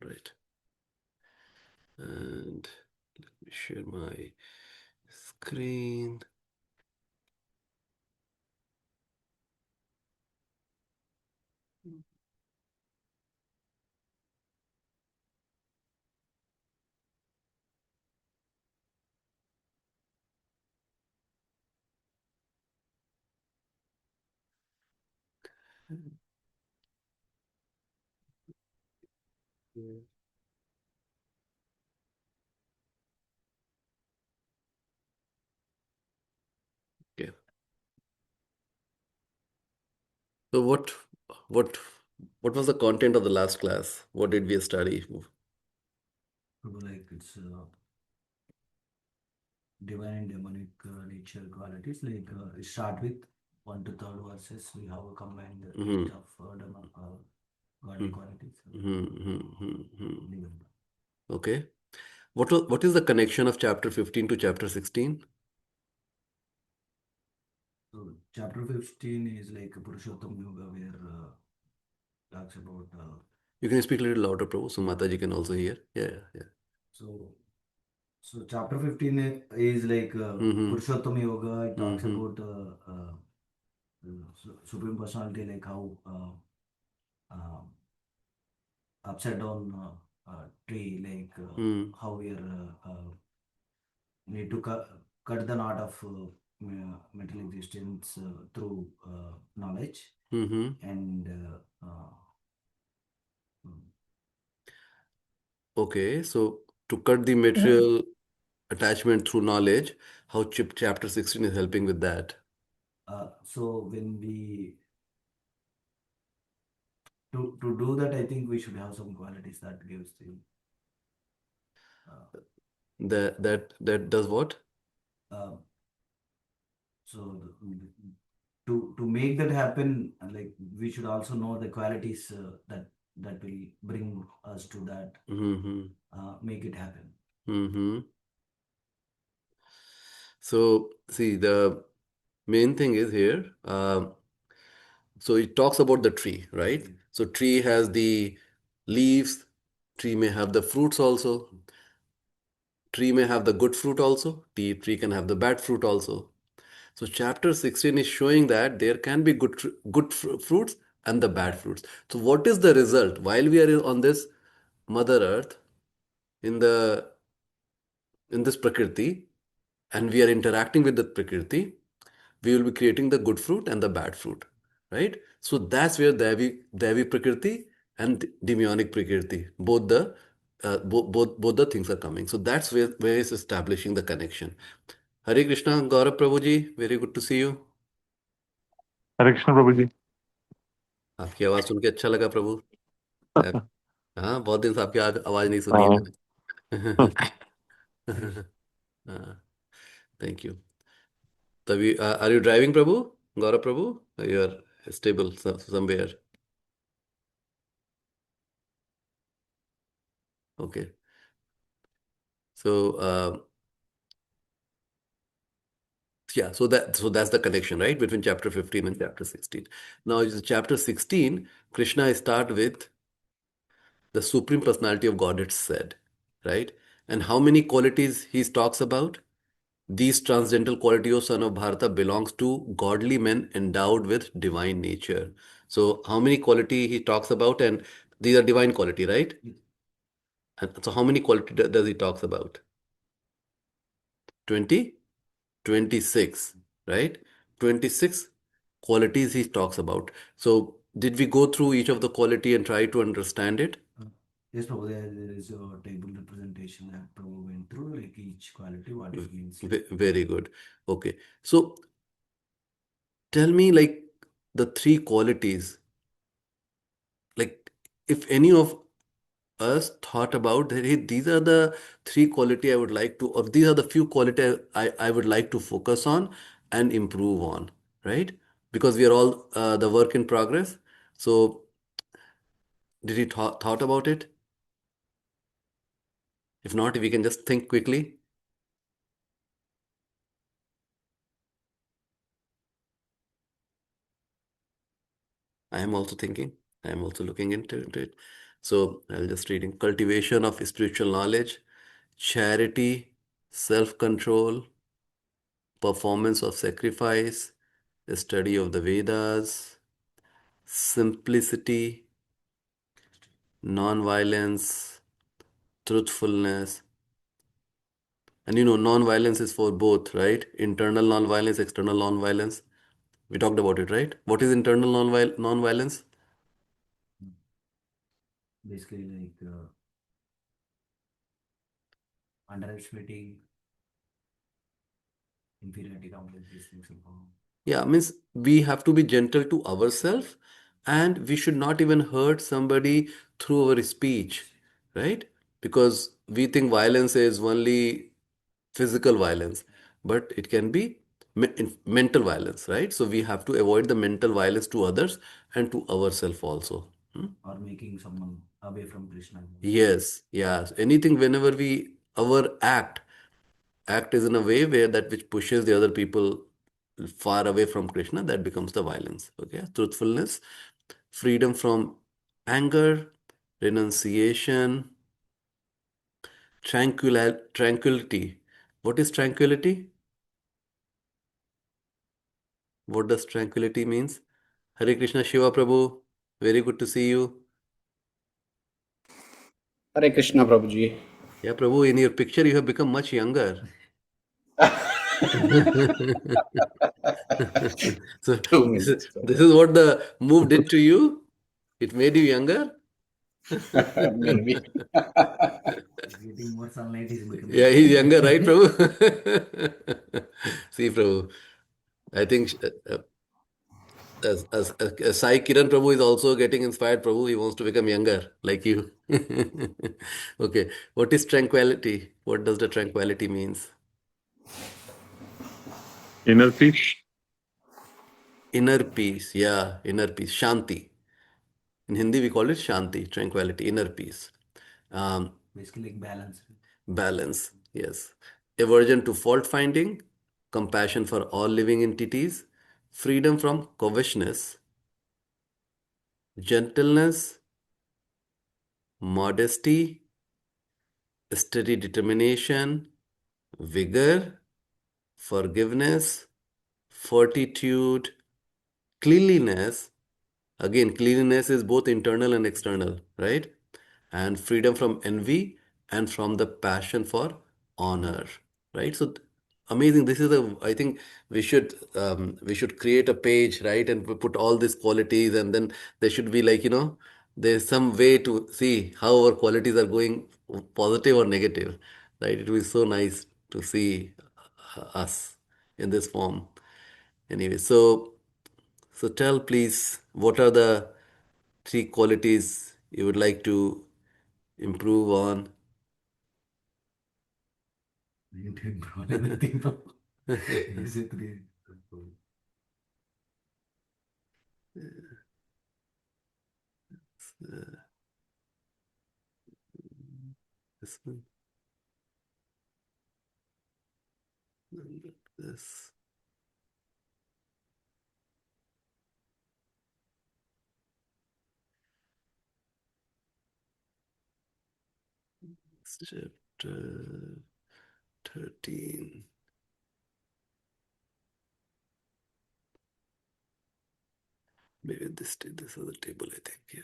right. And let me share my screen. Yeah. Okay. So what what was the content of the last class? What did we study? Like it's divine and demonic nature qualities. Like start with 1 to 3rd verses. We have a combined Mm-hmm. list of godly Mm-hmm. qualities. Mm-hmm. Divine. Okay. What is the connection of chapter 15 to chapter 16? So chapter 15 is like Purushottam Yoga, where talks about You can speak a little louder, Prabhu, so Mataji can also hear. Yeah, yeah. so chapter 15 is like Mm-hmm. Purushottam Yoga. It talks Mm-hmm. about Supreme Personality, like how uh, upside down tree, like Mm-hmm. how we are need to cut the knot of mental existence through knowledge Mm-hmm. and Okay, so to cut the material attachment through knowledge, how chapter 16 is helping with that. so when we to do that, I think we should have some qualities that gives the uh, That does what? uh, so to make that happen, like we should also know the qualities that will bring us to that, Mm-hmm. make it happen. Mm-hmm. So see, the main thing is here. So it talks about the tree, right? So tree has the leaves. Tree may have the fruits also. Tree may have the good fruit also. Tree can have the bad fruit also. So chapter 16 is showing that there can be fruits and the bad fruits. So what is the result while we are on this Mother Earth in the in this Prakriti and we are interacting with the Prakriti, we will be creating the good fruit and the bad fruit, right? So that's where Devi Prakriti and Demonic Prakriti, both the things are coming. So that's where it's establishing the connection. Hare Krishna, Gaurav Prabhuji, very good to see you. हरे कृष्ण प्रभु जी. आपकी आवाज सुन के अच्छा लगा प्रभु. अ, हाँ, बहुत दिन से आपकी आवाज नहीं सुनी है हाँ. मैंने. Thank you. तभी are you driving Prabhu? Gaurav Prabhu, you are stable somewhere. Okay. So yeah, so that's the connection, right, between chapter 15 and chapter 16. Now, in chapter 16, Krishna start with the Supreme Personality of Godhead said, right? And how many qualities he talks about? These transcendental quality of Son of Bharata belongs to godly men endowed with divine nature. So how many quality he talks about, and these are divine quality, right? And so how many quality does he talks about? 20? 26, right? 26 qualities he talks about. So did we go through each of the quality and try to understand it? Uh, yes, Prabhu, there is a table representation that Prabhu went through, like each quality, what it means. Very good. Okay. So tell me, like, the three qualities, like, if any of us thought about that, hey, these are the three quality I would like to, or these are the few quality I would like to focus on and improve on, right? Because we are all the work in progress. So did you thought about it? If not, if we can just think quickly. I am also thinking. I am also looking into it. So I'll just reading cultivation of spiritual knowledge, charity, self-control, performance of sacrifice, study of the Vedas, simplicity, non-violence, truthfulness. And non-violence is for both, right? Internal non-violence, external non-violence. We talked about it, right? What is internal non-violence? Basically, like underestimating inferiority complex, these things somehow. Yeah, means we have to be gentle to ourselves and we should not even hurt somebody through our speech, right? Because we think violence is only physical violence, but it can be mental violence, right? So we have to avoid the mental violence to others and to ourselves also. Hmm? Or making someone away from Krishna. Yes, yes. Anything whenever our act is in a way where that which pushes the other people far away from Krishna, that becomes the violence. Okay, truthfulness, freedom from anger, renunciation, tranquility. What is tranquility? What does tranquility means? Hare Krishna Shiva Prabhu, very good to see you. Hare Krishna, Prabhuji. Yeah, Prabhu, in your picture you have become much younger. So Two this is minutes, this brother. is what the move did to you. It made you younger. Maybe. He's getting more sunlight, he's becoming Yeah, he's younger, right, younger. Prabhu? See, Prabhu, I think as Sai Kiran Prabhu is also getting inspired, Prabhu. He wants to become younger, like you. Okay, what is tranquility? What does the tranquility means? Inner peace. Inner peace, yeah, inner peace, Shanti. In Hindi, we call it Shanti, tranquility, inner peace. Um, Basically, like balance. Balance, yes. Aversion to fault finding, compassion for all living entities, freedom from covetousness, gentleness, modesty, steady determination, vigor, forgiveness, fortitude, cleanliness. Again, cleanliness is both internal and external, right? And freedom from envy and from the passion for honor, right? So amazing. This is I think we should create a page, right? And we put all these qualities, and then there should be like, there's some way to see how our qualities are going positive or negative, right? It will be so nice to see us in this form. Anyway, so tell please, what are the three qualities you would like to improve on? You to improve everything, bro. Is it good? This one, this. Chapter 13. Maybe this other table, I think. Yeah.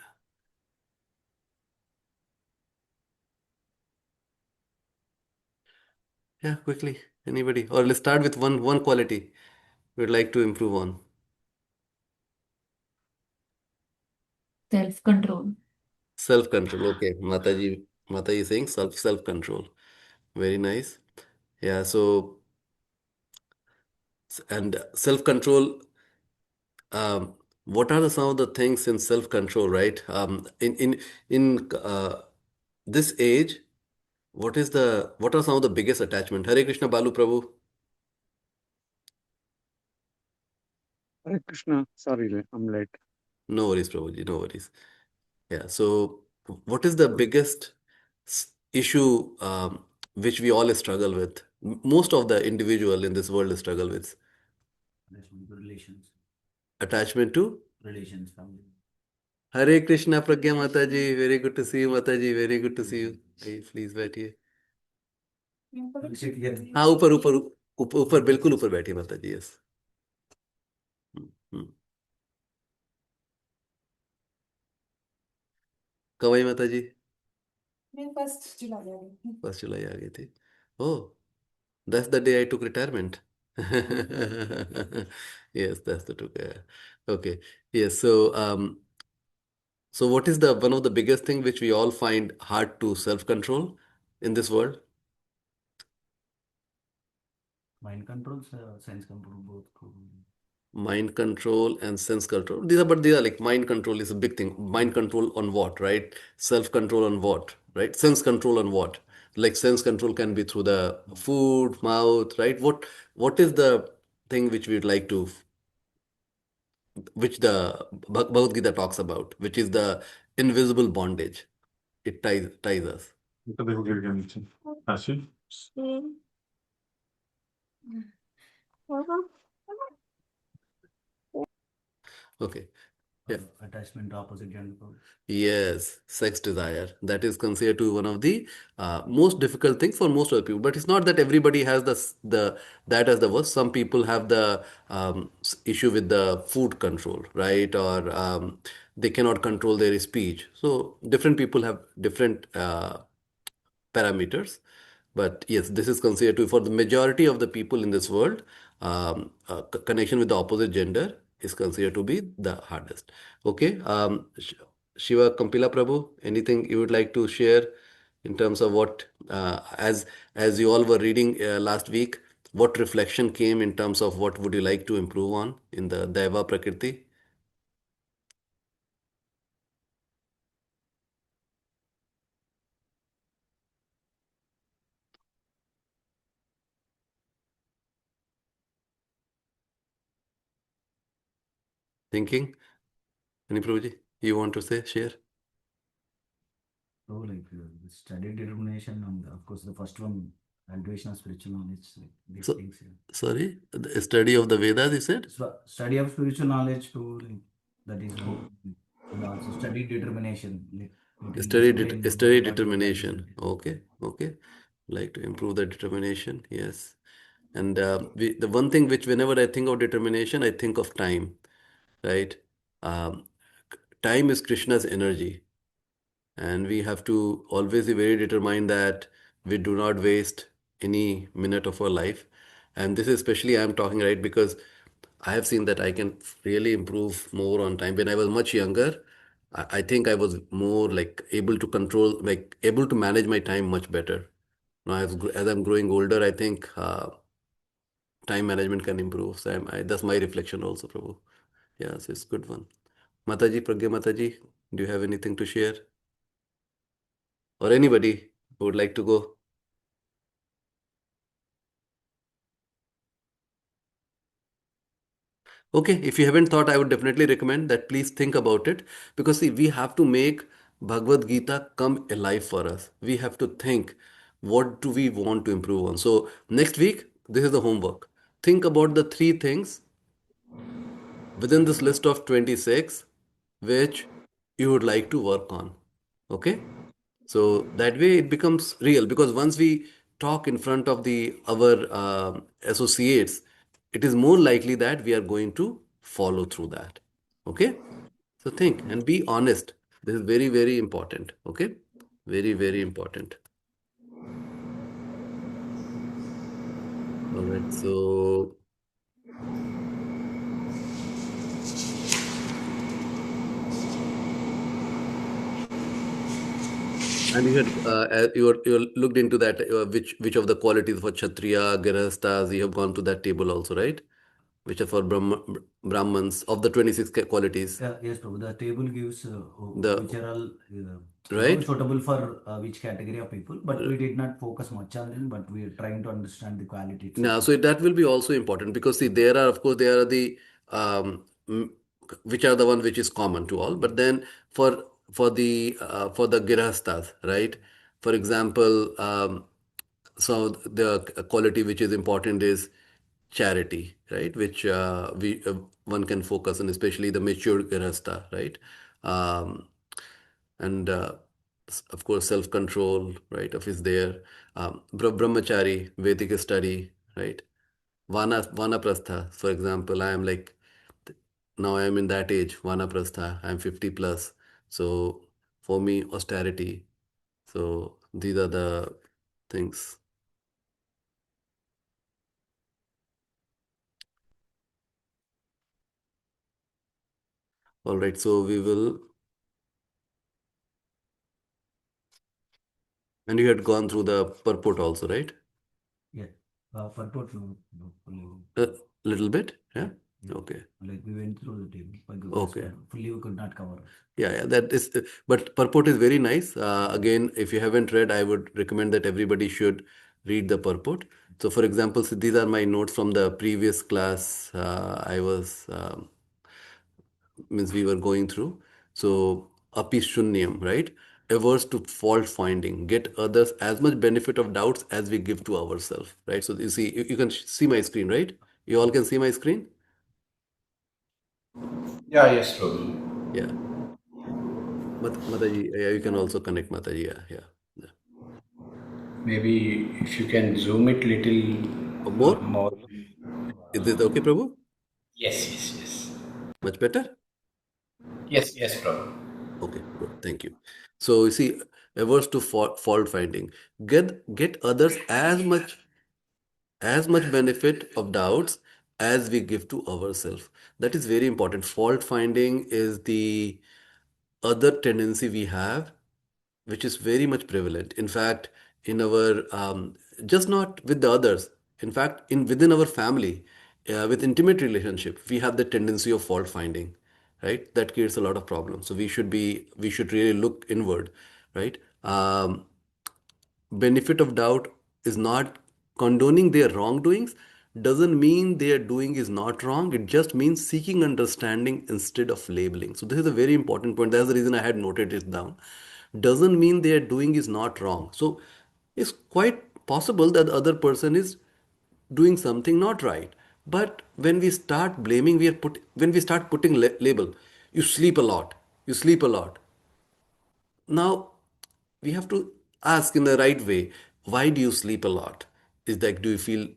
Yeah, quickly. Anybody? Or let's start with one quality we'd like to improve on. Self-control. Self-control. Okay. Mataji is saying self-control. Very nice. Yeah, so and self-control, what are some of the things in self-control, right? In this age, what are some of the biggest attachment? Hare Krishna Balu Prabhu. Hare Krishna. Sorry, I'm late. No worries, Prabhuji, no worries. Yeah, so what is the biggest issue which we all struggle with? Most of the individual in this world struggle with Relations, attachment to relations, family. Hare Krishna Pragya Mataji. Very good to see you, Mataji. Very good to see you. Please बैठिए. अभिषेक here. हाँ ऊपर ऊपर ऊपर ऊपर बिल्कुल ऊपर बैठिए माताजी. यस. कब आई माताजी? मैं फर्स्ट जुलाई आ गई थी। 1 जुलाई आ गई थी. Oh, that's the day I took retirement. Yes, that's the took. Okay. Yes. So what is the one of the biggest thing which we all find hard to self-control in this world? Mind controls, sense control, both. Mind control and sense control. These are like mind control is a big thing. Mind control on what, right? Self control on what, right? Sense control on what? Like sense control can be through the food, mouth, right? What is the thing which we'd like to, which the Bhagavad Gita talks about, which is the invisible bondage. It ties us. तो देखो गिर गया नीचे आशीष Okay. Yeah. Attachment to opposite gender. Yes, sex desire. That is considered to be one of the most difficult things for most of the people. But it's not that everybody has the that as the worst. Some people have the issue with the food control, right? Or they cannot control their speech. So different people have different parameters. But yes, this is considered to, for the majority of the people in this world, connection with the opposite gender is considered to be the hardest. Okay. Shiva Kampila Prabhu, anything you would like to share in terms of what, as you all were reading last week, what reflection came in terms of what would you like to improve on in the Daiva Prakriti? Thinking? Any Prabhuji, you want to say, share? So, like, study determination, and of course, the first one, cultivation of spiritual knowledge, like, these So, things. sorry, the study of the Vedas, you said? So, study of spiritual knowledge too, like, that is both, and also study determination, like, putting discipline to Study whatever that is. determination. Okay, okay. Like to improve the determination, yes. And the one thing which whenever I think of determination, I think of time, right? Um, Time is Krishna's energy, and we have to always be very determined that we do not waste any minute of our life. And this is especially I'm talking right because I have seen that I can really improve more on time. When I was much younger, I think I was more like able to control, like able to manage my time much better. Now, as I'm growing older, I think time management can improve. So that's my reflection also, Prabhu. Yeah, so it's a good one. Mataji, Pragya Mataji, do you have anything to share? Or anybody who would like to go? Okay, if you haven't thought, I would definitely recommend that please think about it because see, we have to make Bhagavad Gita come alive for us. We have to think what do we want to improve on. So next week, this is the homework. Think about the three things within this list of 26 which you would like to work on. Okay? So that way it becomes real because once we talk in front of the our associates, it is more likely that we are going to follow through that. Okay? So think and be honest. This is very, very important. Okay? Very, very important. All right. So and you had you looked into that which of the qualities for Kshatriya, Grihasthas, you have gone to that table also, right? Which are for Brahmans of the 26 qualities. Yeah, yes, Prabhu. The table gives which The are all right? suitable for which category of people, but we did not focus much on them, but we are trying to understand the quality itself. Now, so that will be also important because see, there are of course there are the which are the one which is common to all, but then for the girahasthas, right? For example, so the quality which is important is charity, right? Which we one can focus on, especially the mature girahastha, right? Um, and of course, self-control, right, of is there. Brahmachari, Vedic study, right? Vanaprastha, for example, I am like, now I am in that age, Vanaprastha, I am 50 plus. So for me, austerity. So these are the things. All right, so we will, and you had gone through the purport also, right? Yeah. Purport, no, fully. A little bit, yeah? Yeah. Okay. Like we went through the table, but Okay. fully we could not cover. Yeah, that is, but purport is very nice. Again, if you haven't read, I would recommend that everybody should read the purport. So, for example, so these are my notes from the previous class I was, means we were going through. So, api shunyam, right? Averse to fault finding, get others as much benefit of doubts as we give to ourselves, right? So, you see, you can see my screen, right? You all can see my screen? Yeah, yes, Prabhuji. Yeah. Mataji, yeah, you can also connect Mataji, yeah. Maybe if you can zoom it little Or more? more. Is this okay, Prabhu? Yes, yes, yes. Much better? Yes, yes, Prabhu. Okay, good. Thank you. So you see, averse to fault finding. Get others as much benefit of doubts as we give to ourselves. That is very important. Fault finding is the other tendency we have, which is very much prevalent. In fact, in our just not with the others. In fact, in within our family, with intimate relationship, we have the tendency of fault finding, right? That creates a lot of problems. So we should really look inward, right? Benefit of doubt is not condoning their wrongdoings, doesn't mean their doing is not wrong. It just means seeking understanding instead of labeling. So this is a very important point. That's the reason I had noted it down. Doesn't mean their doing is not wrong. So it's quite possible that the other person is doing something not right. But when we start blaming, when we start putting label, you sleep a lot, you sleep a lot. Now, we have to ask in the right way, why do you sleep a lot? Is that, do you feel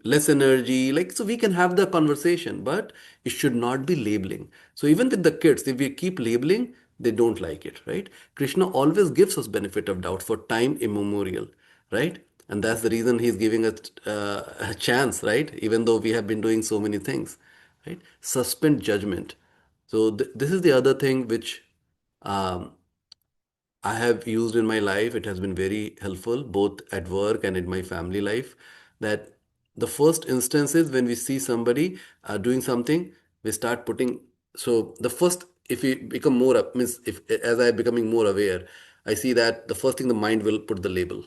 less energy? Like, so we can have the conversation, but it should not be labeling. So even with the kids, if we keep labeling, they don't like it, right? Krishna always gives us benefit of doubt for time immemorial, right? And that's the reason he's giving us a chance, right? Even though we have been doing so many things, right? Suspend judgment. So this is the other thing which um, I have used in my life. It has been very helpful both at work and in my family life. That the first instance is when we see somebody doing something, we start putting. So the first, if we become more up, means if as I am becoming more aware, I see that the first thing the mind will put the label.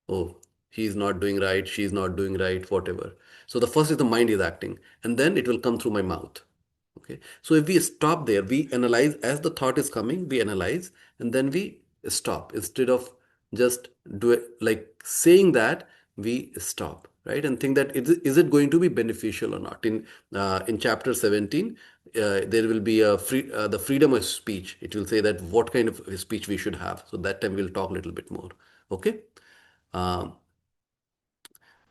Oh, he's not doing right, she's not doing right, whatever. So the first is the mind is acting, and then it will come through my mouth. Okay. So if we stop there, we analyze as the thought is coming, we analyze, and then we stop. Instead of just do it like saying that, we stop, right? And think that is it going to be beneficial or not? In chapter 17, there will be the freedom of speech. It will say that what kind of speech we should have. So that time we'll talk a little bit more. Okay. Um,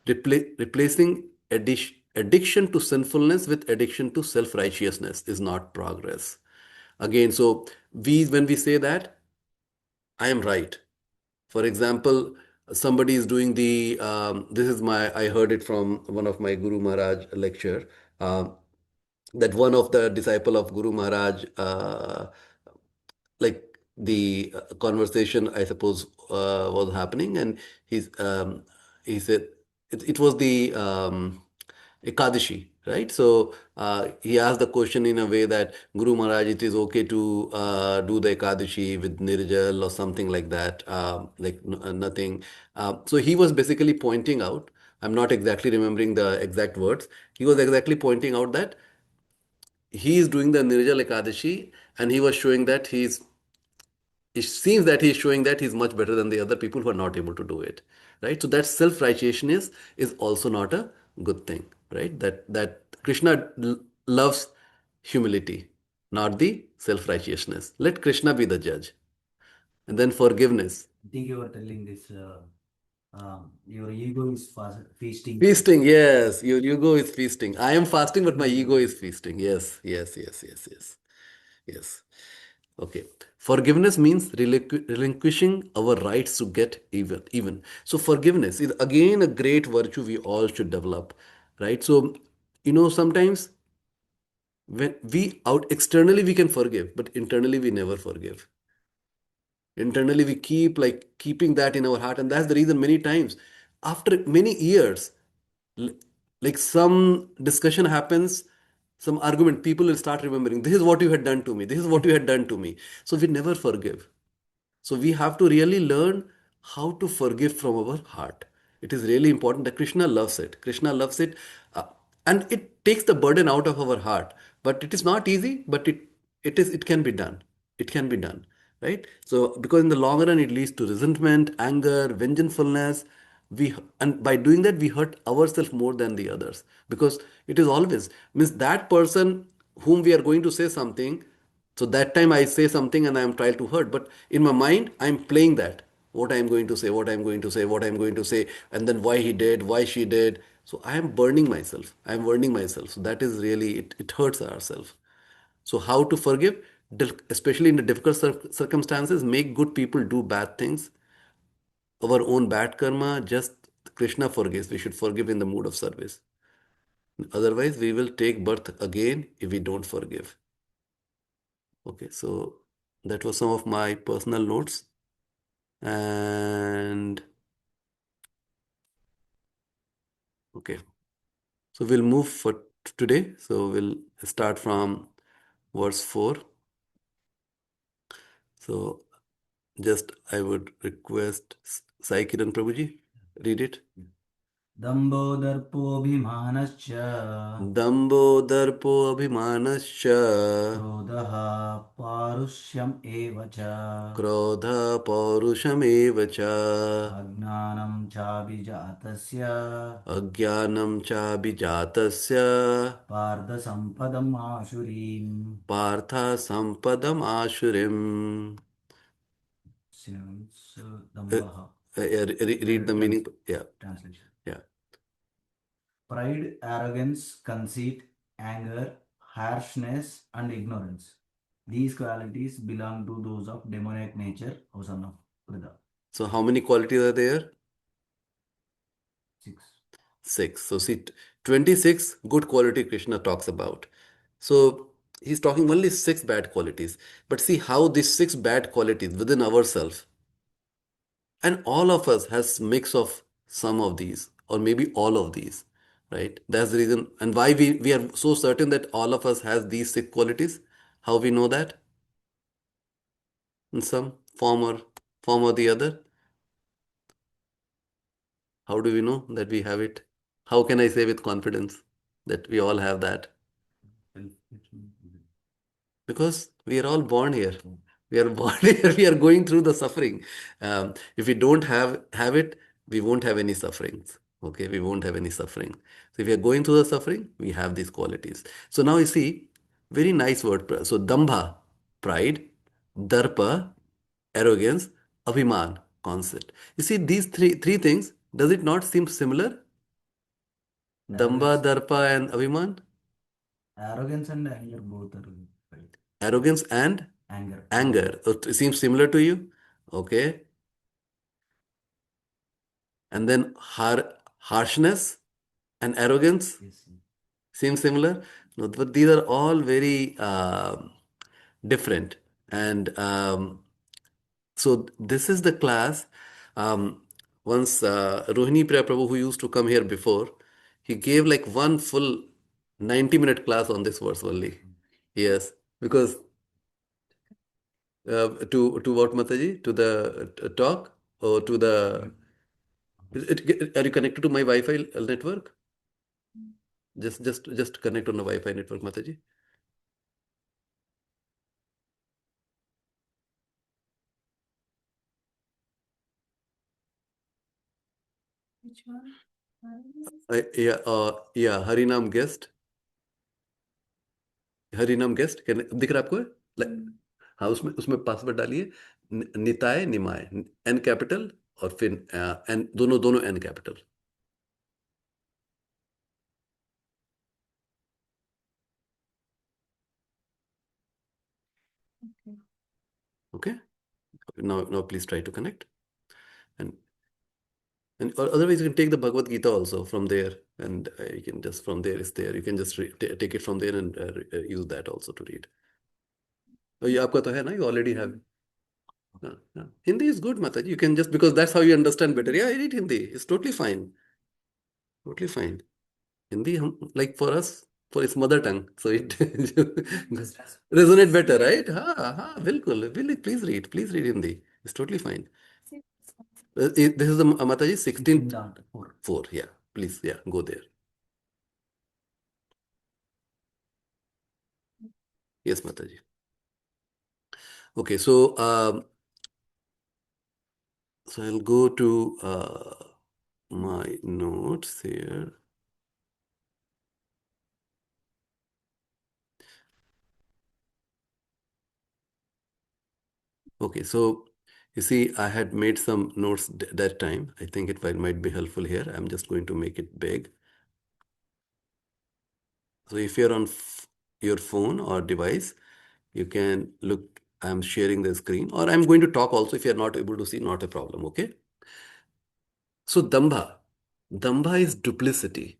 replacing addiction to sinfulness with addiction to self-righteousness is not progress. Again, so when we say that, I am right. For example, somebody is doing this is I heard it from one of my Guru Maharaj lecture, that one of the disciple of Guru Maharaj, like the conversation, I suppose, was happening, and he said it was the Ekadashi, right? So he asked the question in a way that Guru Maharaj, it is okay to do the Ekadashi with Nirjal or something like that, like nothing. So he was basically pointing out, I'm not exactly remembering the exact words. He was exactly pointing out that he is doing the Nirjal Ekadashi, and he was showing that it seems that he's showing that he's much better than the other people who are not able to do it, right? So that self-righteousness is also not a good thing, right? That Krishna loves humility, not the self-righteousness. Let Krishna be the judge. And then forgiveness. I think you were telling this. Your ego is feasting. Feasting, yes. Your ego is feasting. I am fasting, but my ego is feasting. Yes, yes, yes, yes, yes. Yes. Okay. Forgiveness means relinquishing our rights to get even. So forgiveness is again a great virtue we all should develop, right? So, sometimes when we out externally we can forgive, but internally we never forgive. Internally we keep like keeping that in our heart, and that's the reason many times after many years, l- like some discussion happens, some argument, people will start remembering, this is what you had done to me, this is what you had done to me. So we never forgive. So we have to really learn how to forgive from our heart. It is really important that Krishna loves it. Krishna loves it, and it takes the burden out of our heart. But it is not easy. But it can be done. It can be done, right? So because in the long run it leads to resentment, anger, vengefulness. And by doing that we hurt ourselves more than the others, because it is always means that person whom we are going to say something, so that time I say something and I am trying to hurt, but in my mind I'm playing that what I am going to say, what I am going to say, what I am going to say, and then why he did, why she did. So I am burning myself. I am burning myself. So that is really it hurts ourselves. So how to forgive, especially in the difficult circumstances, make good people do bad things. Our own bad karma, just Krishna forgives. We should forgive in the mood of service. Otherwise, we will take birth again if we don't forgive. Okay, so that was some of my personal notes. And okay, so we'll move for today. So we'll start from verse 4. So just I would request Sai Kiran Prabhuji, read it. दम्भोदर्पोऽभिमानश्च दम्भो दर्पो अभिमानश्च क्रोधः पारुष्यम् एव च क्रोध पौरुषमेव च अज्ञानं चाभिजातस्य अज्ञानं चाभिजातस्य पार्थसम्पदम् आशुरीम् Partha सम्पदम् आशुरिम्. Synonyms, Uh, Dambaha. read the meaning. Yeah. Translation. Yeah. Pride, arrogance, conceit, anger, harshness, and ignorance. These qualities belong to those of demoniac nature, O son of Buddha. So how many qualities are there? 6. 6. So see, 26 good quality Krishna talks about. So he's talking only 6 bad qualities. But see how these 6 bad qualities within ourselves, and all of us has mix of some of these or maybe all of these, right? That's the reason and why we are so certain that all of us has these 6 qualities. How we know that? In some form or the other. How do we know that we have it? How can I say with confidence that we all have that? Because we are all born here. We are born here. We are going through the suffering. If we don't have it, we won't have any sufferings. Okay, we won't have any suffering. So if we are going through the suffering, we have these qualities. So now you see, very nice word. So dambha, pride, darpa, arrogance, abhiman, concept. You see these three things. Does it not seem similar? Damba, Arrogance, darpa, and abhiman. arrogance and anger both are right. Arrogance and Anger. anger. It seems similar to you. Okay. And then harshness and arrogance Yes. seem similar. No, but these are all very different. And so this is the class. Um, once Rohini Priya Prabhu, who used to come here before, he gave like one full 90-minute class on this verse only. Yes, because to what, Mataji? To the talk or to the? Are you connected to my Wi-Fi network? Just connect on the Wi-Fi network, Mataji. Which one? Arrogance? Yeah, Harinam guest. हरिनाम guest दिख रहा है आपको? हाँ, उसमें उसमें password डालिए, Nitai Nimai, N capital और फिर एन, दोनों दोनों N capital. Okay. Okay, now please try to connect, and or otherwise you can take the Bhagavad Gita also from there, and you can just from there is there, you can just take it from there and use that also to read. तो ये आपका तो है ना, you already have. Hindi is good, Mataji. You can just, because that's how you understand better. Yeah, I read Hindi. It's totally fine. Totally fine. Hindi, like for us, for its mother tongue, so it resonate better, right? Ha, bilkul. Please read Hindi. It's totally fine. This is the Mataji 16th 16.4. 4. Yeah, please, yeah, go there. Yes, Mataji. Okay, so I'll go to my notes here. Okay, so you see, I had made some notes that time. I think might be helpful here. I'm just going to make it big. So if you're on your phone or device, you can look. I'm sharing the screen, or I'm going to talk also. If you're not able to see, not a problem. Okay. So Dambha is duplicity,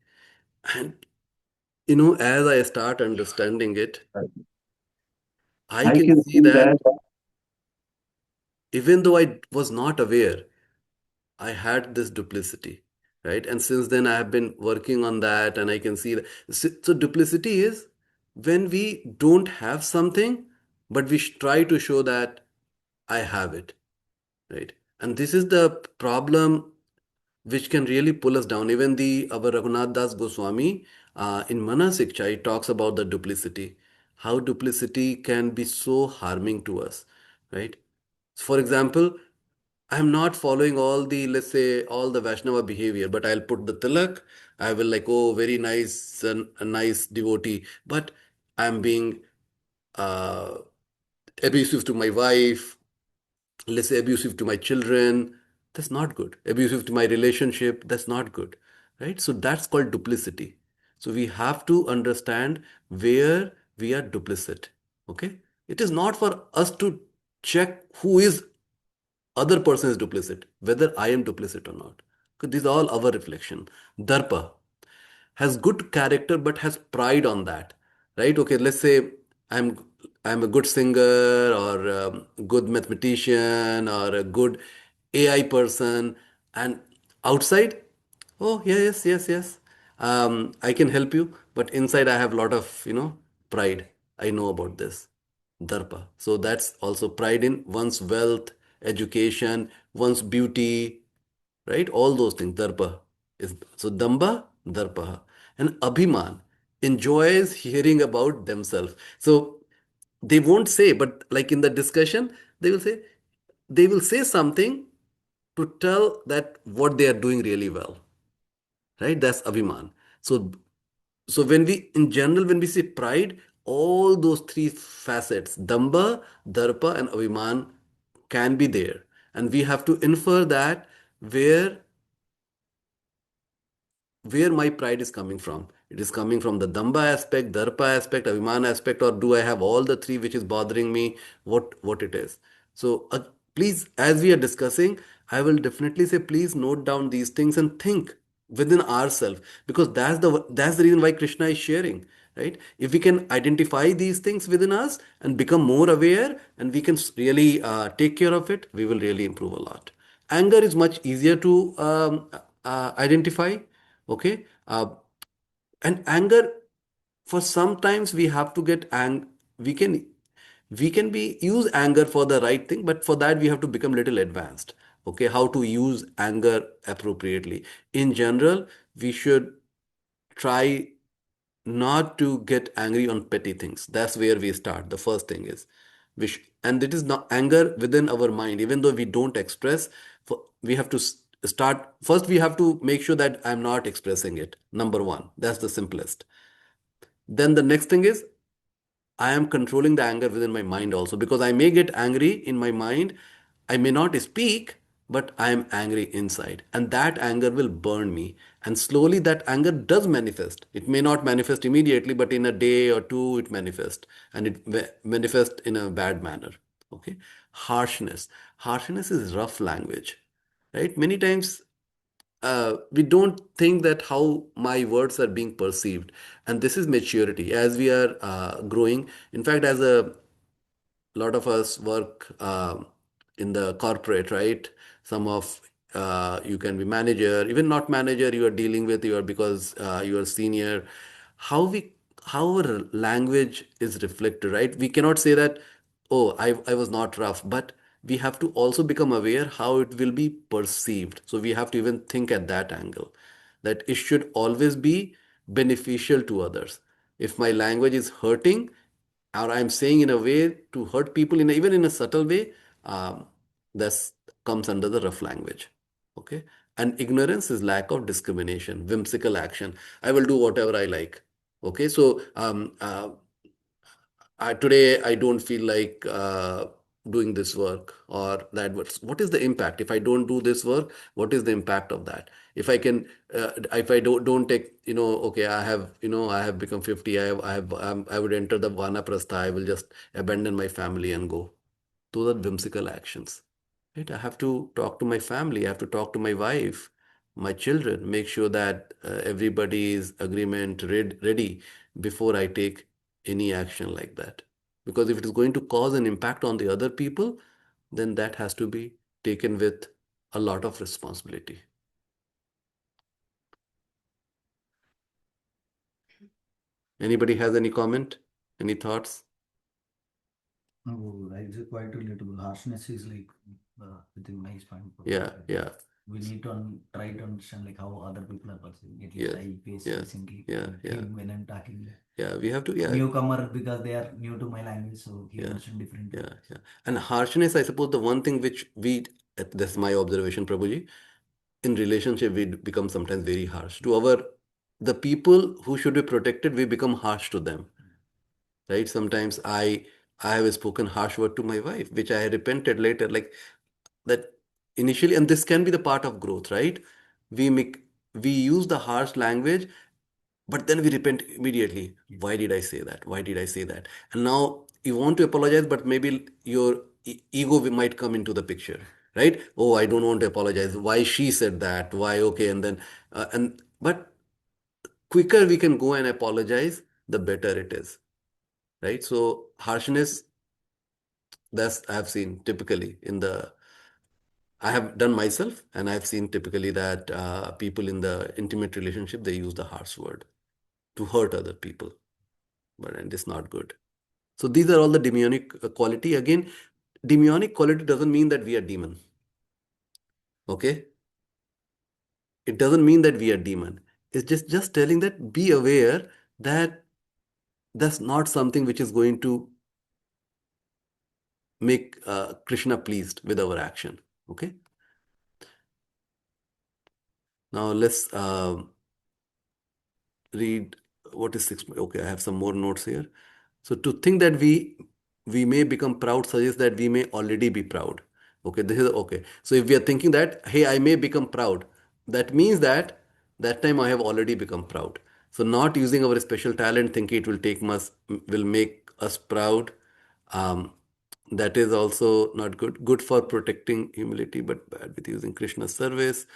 and as I start understanding it, I I can can see see that that. even though I was not aware, I had this duplicity, right? And since then, I have been working on that, and I can see that. So duplicity is when we don't have something, but we try to show that I have it, right? And this is the problem which can really pull us down. Even the our Raghunath Das Goswami in Manasiksha, he talks about the duplicity, how duplicity can be so harming to us, right? For example, I'm not following all the, let's say, all the Vaishnava behavior, but I'll put the tilak. I will like, oh, very nice, and a nice devotee, but I'm being uh, abusive to my wife, let's say abusive to my children. That's not good. Abusive to my relationship. That's not good, right? So that's called duplicity. So we have to understand where we are duplicit. Okay, it is not for us to check who is other person is duplicit, whether I am duplicit or not. Because these are all our reflection. Darpa has good character but has pride on that, right? Okay, let's say I'm I'm a good singer or a good mathematician or a good AI person, and outside, oh yes, I can help you, but inside I have a lot of pride. I know about this. Darpa. So that's also pride in one's wealth, education, one's beauty, right? All those things. Darpa is so Damba, Darpa. And Abhiman enjoys hearing about themselves. So they won't say, but like in the discussion, they will say something to tell that what they are doing really well, right? That's Abhiman. So when we, in general, when we say pride, all those three facets, Damba, Darpa, and Abhiman, can be there. And we have to infer that where my pride is coming from. It is coming from the Damba aspect, Darpa aspect, Abhiman aspect, or do I have all the three which is bothering me? What it is. So please, as we are discussing, I will definitely say please note down these things and think within ourselves, because that's the reason why Krishna is sharing, right? If we can identify these things within us and become more aware, and we can really take care of it, we will really improve a lot. Anger is much easier to identify. Okay, and anger, for sometimes we have to get we can be use anger for the right thing, but for that we have to become little advanced. Okay, how to use anger appropriately. In general, we should try not to get angry on petty things. That's where we start. The first thing is and it is not anger within our mind, even though we don't express. We have to start first. We have to make sure that I'm not expressing it. Number one, that's the simplest. Then the next thing is I am controlling the anger within my mind also, because I may get angry in my mind. I may not speak, but I am angry inside. And that anger will burn me. And slowly that anger does manifest. It may not manifest immediately, but in a day or two, it manifests. And it manifests in a bad manner. Okay. Harshness. Harshness is rough language, right? Many times we don't think that how my words are being perceived, and this is maturity as we are growing. In fact, as a lot of us work in the corporate, right? Some of you can be manager, even not manager, you are dealing with, you are, because you are senior. How we, how our language is reflected, right? We cannot say that, oh, I was not rough, but we have to also become aware how it will be perceived. So we have to even think at that angle, that it should always be beneficial to others. If my language is hurting, or I'm saying in a way to hurt people, in even in a subtle way, that comes under the rough language. Okay. And ignorance is lack of discrimination, whimsical action. I will do whatever I like. Okay. So today I don't feel like doing this work or that. What is the impact if I don't do this work? What is the impact of that? If I can, if I don't take, okay, I have, I have become 50. I would enter the vanaprastha. I will just abandon my family and go. Those are whimsical actions. Right? I have to talk to my family. I have to talk to my wife, my children, make sure that everybody is agreement ready before I take any action like that. Because if it is going to cause an impact on the other people, then that has to be taken with a lot of responsibility. Anybody has any comment? Any thoughts? No, it's quite relatable. Harshness is like within my spine. Yeah, yeah, We need to try to understand like how other people are perceiving. At least yes, I face yeah, recently yeah, with yeah, him when I'm talking. yeah. We have to, yeah, Newcomer because they are new to my language, so he yeah, understand differently. yeah, yeah. And harshness, I suppose, the one thing which we, that's my observation, Prabhuji, in relationship we become sometimes very harsh to our, the people who should be protected, we become harsh to them, right? Sometimes I have spoken harsh word to my wife, which I repented later, like that initially. And this can be the part of growth, right? We use the harsh language, but then we repent immediately. Why did I say that? Why did I say that? And now you want to apologize, but maybe your ego might come into the picture, right? Oh, I don't want to apologize. Why she said that? Why? Okay. And then, but quicker we can go and apologize, the better it is, right? So harshness, that's I have seen typically in the, I have done myself, and I've seen typically that people in the intimate relationship, they use the harsh word to hurt other people, but and it's not good. So these are all the demonic quality. Again, demonic quality doesn't mean that we are demon. Okay? It doesn't mean that we are demon. It's just telling that be aware that that's not something which is going to make Krishna pleased with our action. Okay? Now let's read what is 6. Okay, I have some more notes here. So to think that we may become proud suggests that we may already be proud. Okay, this is okay. So if we are thinking that, hey, I may become proud, that means that that time I have already become proud. So not using our special talent, thinking it will take us, will make us proud. Um, that is also not good. Good for protecting humility, but bad with using Krishna's service.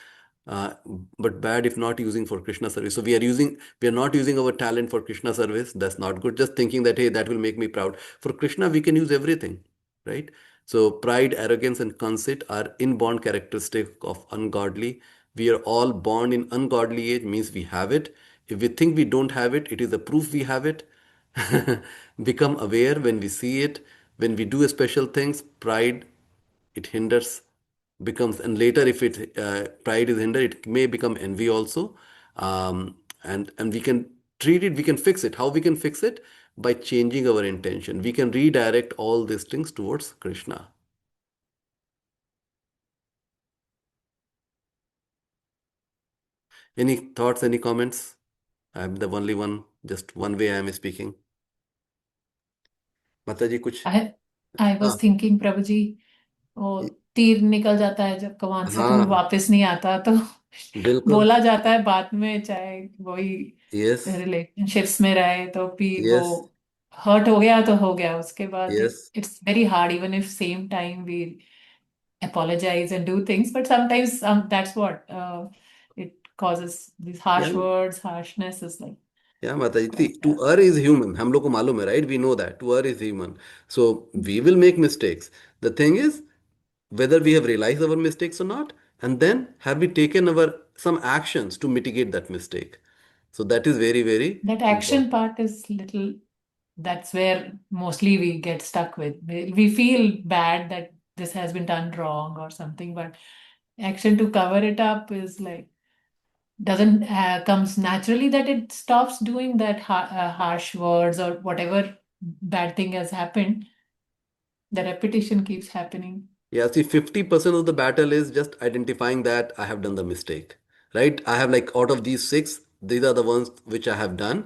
Uh, but bad if not using for Krishna service. So we are not using our talent for Krishna service. That's not good. Just thinking that, hey, that will make me proud. For Krishna, we can use everything, right? So pride, arrogance, and conceit are inborn characteristic of ungodly. We are all born in ungodly age, means we have it. If we think we don't have it, it is a proof we have it. Become aware when we see it. When we do special things, pride, it hinders, becomes, and later if it pride is hindered, it may become envy also. And we can treat it, we can fix it. How we can fix it? By changing our intention. We can redirect all these things towards Krishna. Any thoughts, any comments? I'm the only one, just one way I am speaking. माता जी कुछ? I I was हाँ thinking, प्रभु जी, वो तीर निकल जाता है जब कमान से, तो हाँ वापस नहीं आता, तो बिल्कुल। बोला जाता है बाद में, चाहे वही यस रिलेशनशिप्स में रहे तो भी वो यस हर्ट हो गया तो हो गया, उसके बाद yes it's very hard, even if same time we apologize and do things, but sometimes that's what it causes these या harsh words, harshness is like माता जी, quite to err is human, हम लोग को मालूम है, right? We know that to err is human, so we will make mistakes. The thing is whether we have realized our mistakes or not, and then have we taken our some actions to mitigate that mistake. So that is very, very that action important. part is little, that's where mostly we get stuck with. We feel bad that this has been done wrong or something, but action to cover it up is like doesn't comes naturally, that it stops doing that harsh words or whatever bad thing has happened. The repetition keeps happening. Yeah, see, 50% of the battle is just identifying that I have done the mistake, right? I have, like, out of these six, these are the ones which I have done.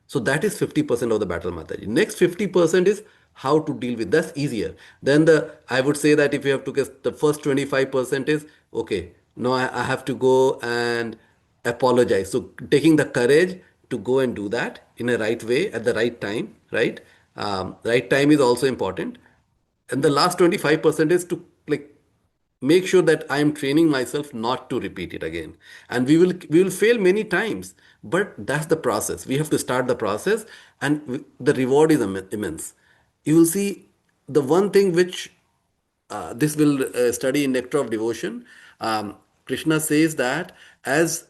So that is 50% of the battle, Mataji. Next 50% is how to deal with. That's easier. Then I would say that if you have to guess, the first 25% is, okay, now I have to go and apologize. So taking the courage to go and do that in a right way at the right time, right? Right time is also important, and the last 25% is to, like, make sure that I am training myself not to repeat it again. And we will fail many times, but that's the process. We have to start the process, and the reward is immense. You will see the one thing which this will study in Nectar of Devotion. Krishna says that as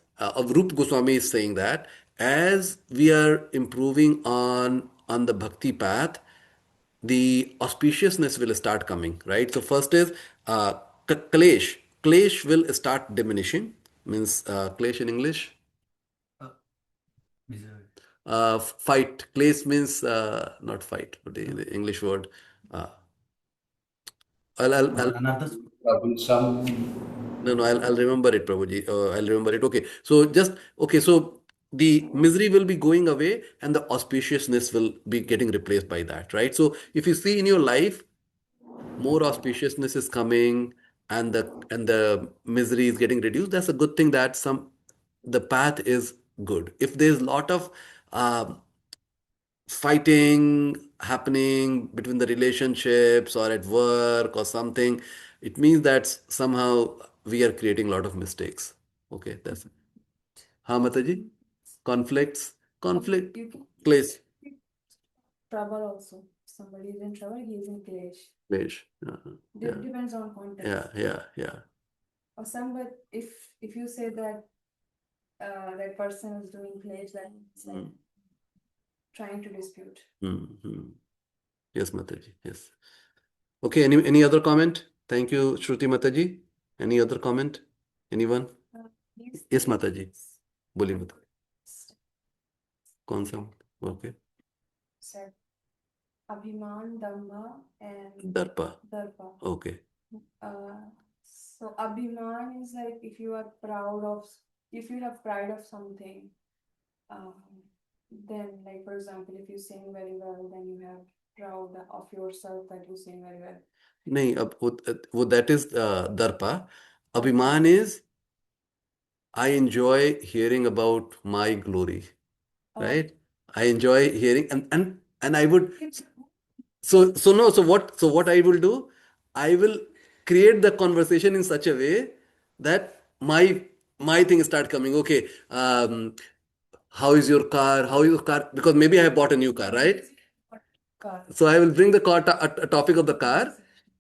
Rup Goswami is saying that as we are improving on the bhakti path, the auspiciousness will start coming, right? So first is klesh. Klesh will start diminishing. Means klesh in English. Uh, misery. Fight. Klesh means not fight, but the English word. Uh, I'll Another. troublesome. No, I'll remember it, Prabhuji. I'll remember it. Okay. So just, okay. So the misery will be going away and the auspiciousness will be getting replaced by that, right? So if you see in your life, more auspiciousness is coming and the misery is getting reduced, that's a good thing, that the path is good. If there's a lot of um fighting happening between the relationships or at work or something, it means that somehow we are creating a lot of mistakes. Okay, that's it. हाँ माता जी, conflicts, conflict, You can place, trouble also. Somebody is in trouble, he is in clash. place. Yeah, Depends on context. yeah. Or somebody, if you say that that person is doing clash, then it's like trying to dispute. Mm-hmm. Yes, Mataji. Yes. Okay. Any other comment? Thank you, Shruti Mataji. Any other comment? Anyone? Yes, Mataji. बोलिए माता. कौन सा? Okay. Said Abhiman, Damba, and Darpa. Darpa. Okay. So Abhiman is like if you are proud of, if you have pride of something, um, then like for example, if you sing very well, then you have proud of yourself that you sing very well. नहीं, अब वो that is Darpa. Abhiman is I enjoy hearing about my glory, right? I enjoy hearing, and I would. So no, so what I will do, I will create the conversation in such a way that my things start coming. Okay, how is your car? How is your car? Because maybe I have bought a new car, right? Car. So I will bring the car a topic of the car,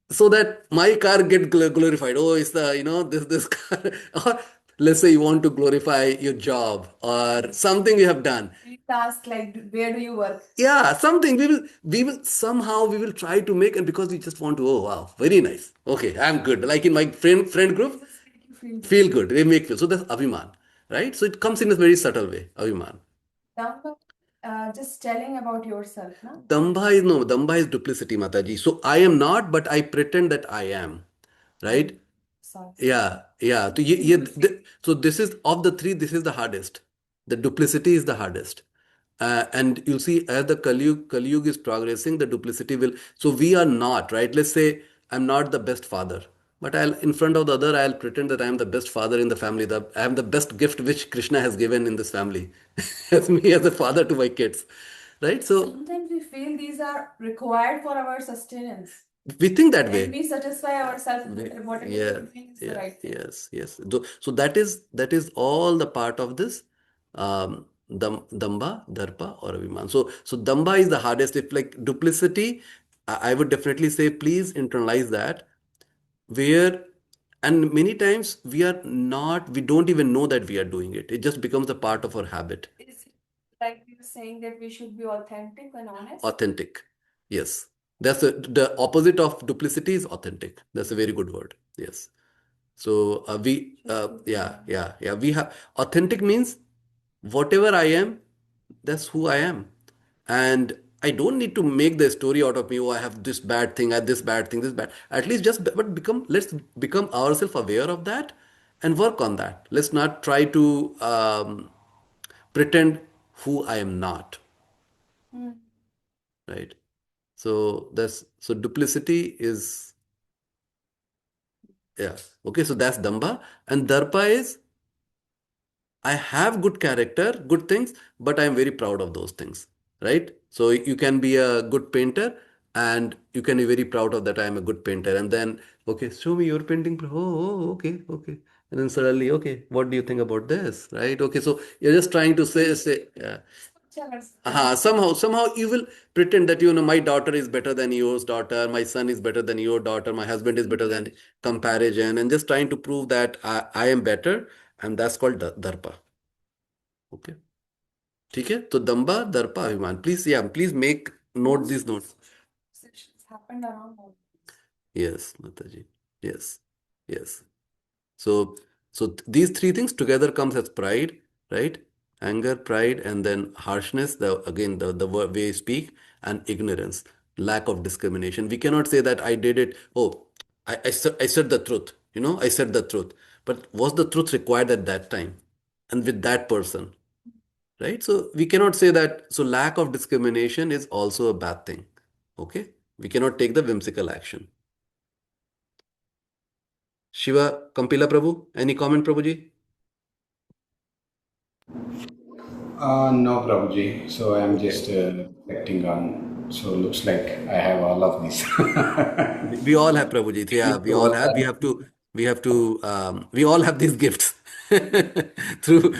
so that my car get glorified. Oh, it's the this car. Or let's say you want to glorify your job or something you have done. Task like where do you work? Yeah, something we will somehow we will try to make, and because we just want to, oh wow, very nice. Okay, I'm good. Like in my friend group, feel good. They make feel. So that's Abhiman, right? So it comes in a very subtle way, Abhiman. Damba, just telling about yourself, no? Damba is duplicity, Mataji. So I am not, but I pretend that I am, right? Sorry. Yeah. So this is of the three, this is the hardest. The duplicity is the hardest. And you'll see as the Kali Yuga is progressing, the duplicity will. So we are not, right? Let's say I'm not the best father, but I'll in front of the other, I'll pretend that I'm the best father in the family. That I am the best gift which Krishna has given in this family, as me as a father to my kids, right? So Sometimes we feel these are required for our sustenance. we think that And way. we satisfy ourselves with whatever Yeah, we think is the yeah, right thing. yes. So that is all the part of this damba, darpa, or abhiman. So damba is the hardest. If like duplicity, I would definitely say please internalize that. Where and many times we don't even know that we are doing it. It just becomes a part of our habit. Is it like you're saying that we should be authentic and honest? Authentic. Yes. The opposite of duplicity is authentic. That's a very good word. Yes. So we have authentic means whatever I am, that's who I am. And I don't need to make the story out of me, oh, I have this bad thing, I have this bad thing, this bad. At least but let's become ourselves aware of that and work on that. Let's not try to pretend who I am not, Mm. right? So duplicity is, yeah. Okay, so that's Damba. And Darpa is I have good character, good things, but I'm very proud of those things, right? So you can be a good painter and you can be very proud of that I'm a good painter. And then, okay, show me your painting. Okay. And then suddenly, okay, what do you think about this, right? Okay, so you're just trying to say, yeah. Jealous. Somehow you will pretend that, my daughter is better than yours daughter, my son is better than your daughter, my husband is better than comparison, and just trying to prove that I am better, and that's called darpa. Okay. ठीक है तो दंबा दर्पा अभिमान please make note this notes Conversations happened around all this. yes Mataji yes yes so these three things together comes as pride, right? Anger, pride, and then harshness, the way you speak, and ignorance, lack of discrimination. We cannot say that I did it, oh, I said the truth, I said the truth, but was the truth required at that time and with that person? Right? So we cannot say that. So lack of discrimination is also a bad thing. Okay? We cannot take the whimsical action. Shiva, Kampila Prabhu, any comment, Prabhuji? No, Prabhuji. So I'm just reflecting on. So looks like I have all of these. We all have Prabhuji. Yeah, we So all what have. We all have these gifts through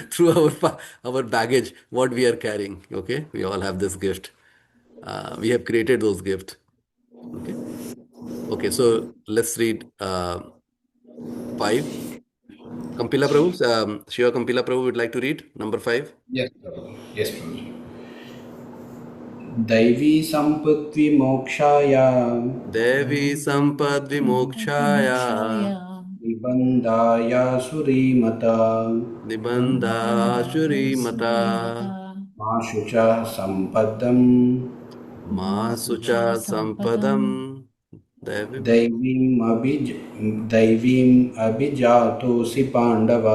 our baggage, what we are carrying. Okay? We all have this gift. We have created those gifts. Okay? Okay, so let's read 5. Kampila Prabhu, Shiva Kampila Prabhu would like to read number 5. yes, Prabhuji. Yes, Prabhuji. दैवी सम्पत्तिमोक्षाय देवी संपद विमोक्षाया Vimokshaya निबन्धाय सुरीमता निबंधाशुरी मता Surimata मा शुचः सम्पदम् मासुचा Masucha संपदम Sampadam दैवी दैवीम् अभिजातोऽसि Pandava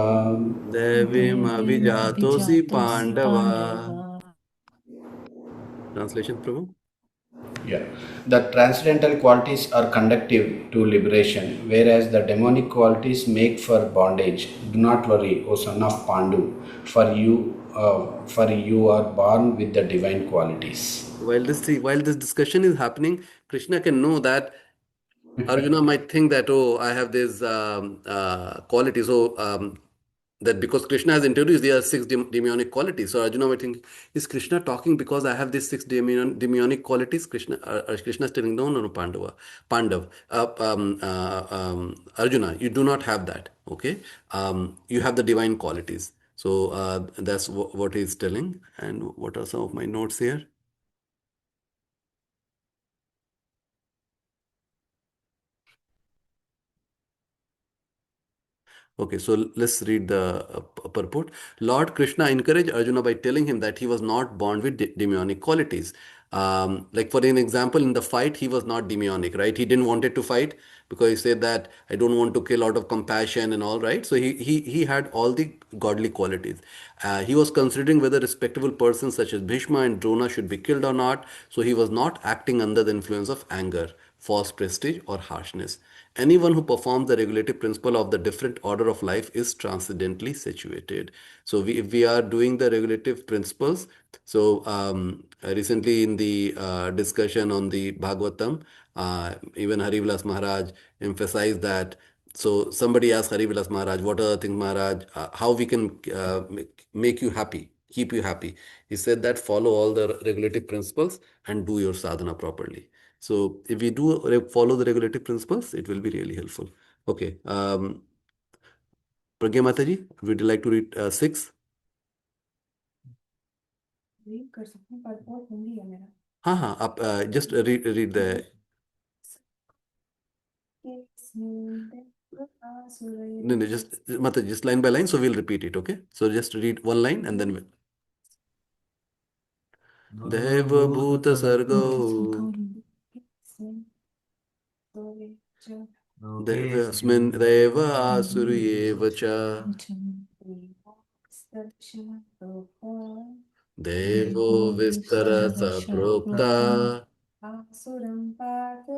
देवीम Devim अभिजातोसि Abhijatosi Pandava. Pandava. Translation, Prabhu. Yeah, the transcendental qualities are conductive to liberation, whereas the demonic qualities make for bondage. Do not worry, O son of Pandu, for you are born with the divine qualities. While this discussion is happening, Krishna can know that Arjuna might think that, oh, I have this quality. So that because Krishna has introduced, there are 6 demonic qualities. So Arjuna might think, is Krishna talking because I have these 6 demonic qualities? Krishna is telling, no, Pandav, Arjuna, you do not have that. Okay, you have the divine qualities. So that's what he's telling. And what are some of my notes here? Okay, so let's read the purport. Lord Krishna encouraged Arjuna by telling him that he was not born with demonic qualities. Like for an example, in the fight, he was not demonic, right? He didn't wanted to fight because he said that I don't want to kill out of compassion and all, right? So he had all the godly qualities. He was considering whether respectable persons such as Bhishma and Drona should be killed or not. So he was not acting under the influence of anger, false prestige, or harshness. Anyone who performs the regulative principle of the different order of life is transcendently situated. So if we are doing the regulative principles, so recently in the discussion on the Bhagavatam, even Harivilas Maharaj emphasized that. So somebody asked Harivilas Maharaj, what are the things, Maharaj, how we can make you happy, keep you happy? He said that follow all the regulative principles and do your sadhana properly. So if we do follow the regulative principles, it will be really helpful. Okay. Pragya Mataji, would you like to read 6? Read कर सकते हैं, पर बहुत हिंदी है मेरा। हाँ हाँ आप just read the no, no, just Mataji, just line by line, so we'll repeat it, okay? So just read one line and then Dev Bhuta Sargo Devasmin Reva Asuriyeva Cha Devo Vistara Saprokta आसुरं Partha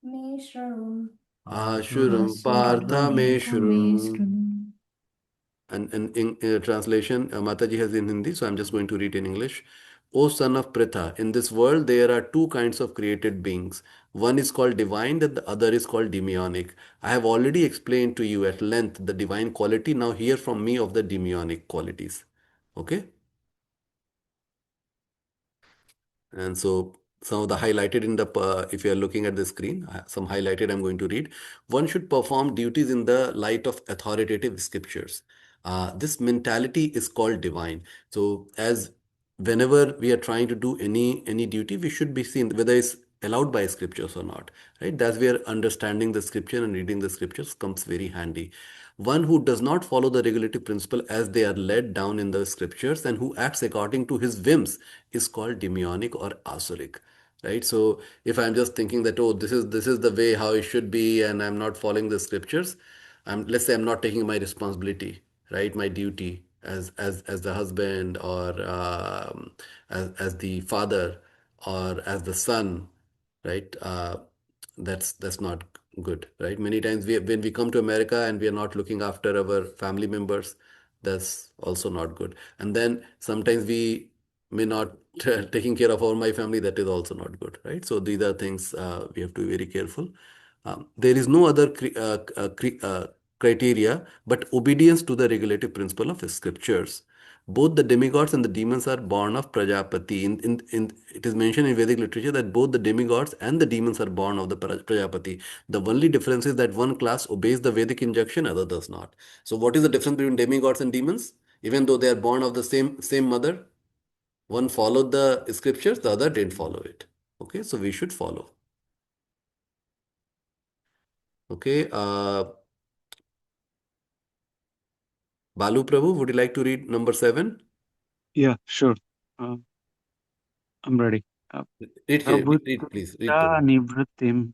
मे शृणु। Ashuram Partha Me Shrum. And in translation, Mataji has in Hindi, so I'm just going to read in English. O son of Pritha, in this world there are two kinds of created beings. One is called divine and the other is called demonic. I have already explained to you at length the divine quality. Now hear from me of the demonic qualities. Okay? And so some of the highlighted in the, if you are looking at the screen, some highlighted I'm going to read. One should perform duties in the light of authoritative scriptures. This mentality is called divine. So as whenever we are trying to do any duty, we should be seen whether it's allowed by scriptures or not, right? That's where understanding the scripture and reading the scriptures comes very handy. One who does not follow the regulative principle as they are laid down in the scriptures and who acts according to his whims is called demonic or asuric, right? So if I'm just thinking that, oh, this is the way how it should be and I'm not following the scriptures, let's say I'm not taking my responsibility, right, my duty as the husband or as the father or as the son, right? That's not good, right? Many times when we come to America and we are not looking after our family members, that's also not good. And then sometimes we may not taking care of all my family, that is also not good, right? So these are things we have to be very careful. There is no other criteria but obedience to the regulative principle of scriptures. Both the demigods and the demons are born of Prajapati. It is mentioned in Vedic literature that both the demigods and the demons are born of the Prajapati. The only difference is that one class obeys the Vedic injunction, other does not. So what is the difference between demigods and demons? Even though they are born of the same mother, one followed the scriptures, the other didn't follow it. Okay, so we should follow. Okay, Balu Prabhu, would you like to read number 7? Yeah, sure. Uh, I'm ready. Read here, please, read Pravutta Prabhu. nivrittim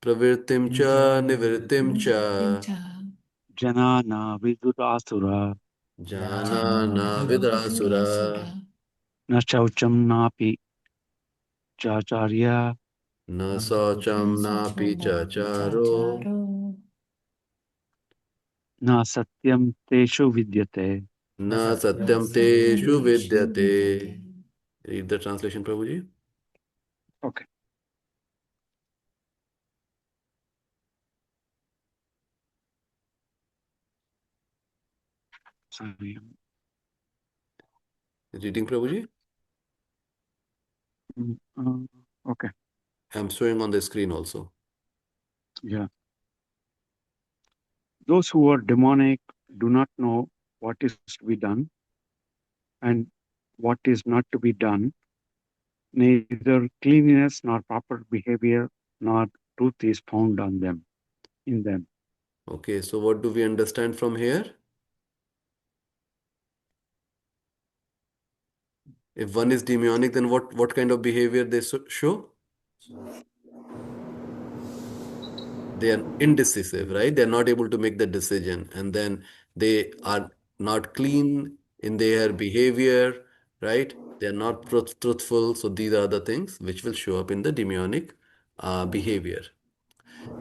Pravritim cha nivritim cha janana vidurasura janana vidrasura na shaucham napi chacharya na socham na pichacharo na satyam teshu vidyate. na satyam teshu vidyate. Read the translation, Prabhuji. Okay. Sorry. Reading, Prabhuji. Okay. I'm showing on the screen also. Yeah. Those who are demonic do not know what is to be done and what is not to be done. Neither cleanliness nor proper behavior nor truth is found on them, in them. Okay, so what do we understand from here? If one is demonic, then what kind of behavior they show? They are indecisive, right? They're not able to make the decision, and then they are not clean in their behavior, right? They're not truthful. So these are the things which will show up in the demonic behavior.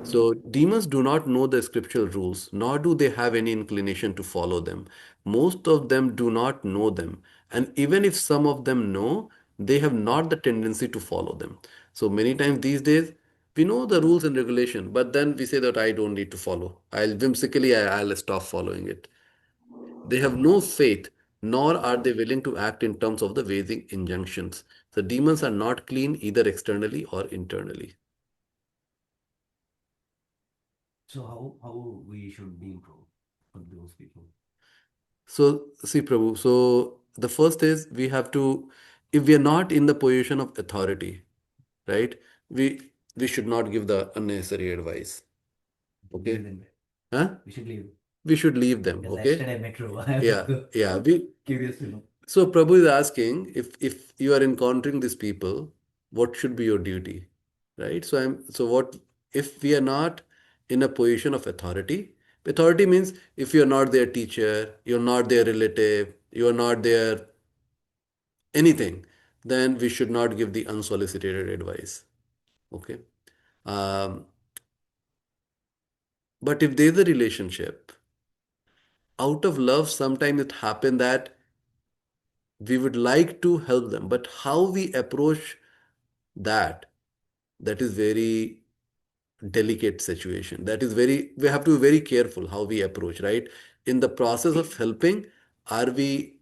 So demons do not know the scriptural rules, nor do they have any inclination to follow them. Most of them do not know them. And even if some of them know, they have not the tendency to follow them. So many times these days, we know the rules and regulation, but then we say that I don't need to follow. I'll stop following it. They have no faith, nor are they willing to act in terms of the Vedic injunctions. The demons are not clean either externally or internally. So how we should deal for those people? So, see, Prabhu, so the first is we have to, if we are not in the position of authority, right, we should not give the unnecessary advice. Leave Okay? them. Huh? We should leave. We should leave them. Because Okay? yesterday I met Roba. Yeah, yeah. We Curious to know. so Prabhu is asking if you are encountering these people, what should be your duty? Right? So what if we are not in a position of authority? Authority means if you're not their teacher, you're not their relative, you're not their anything, then we should not give the unsolicited advice. Okay. Um, but if there's a relationship, out of love, sometimes it happen that we would like to help them, but how we approach that, that is very delicate situation. That is very, we have to be very careful how we approach, right? In the process of helping, are we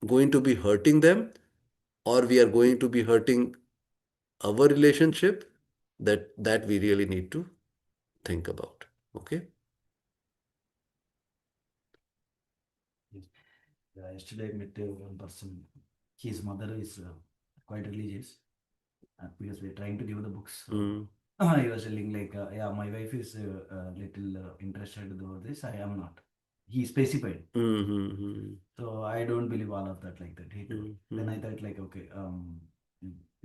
going to be hurting them or we are going to be hurting our relationship? That we really need to think about. Okay. Yes. Yesterday I met one person. His mother is quite religious because we're trying to give the books. So Mm, he was telling like, yeah, my wife is a little interested over this. I am not. He specified. mm-hmm, So I don't believe all of that like that. He told. mm-hmm, Then I thought like, okay,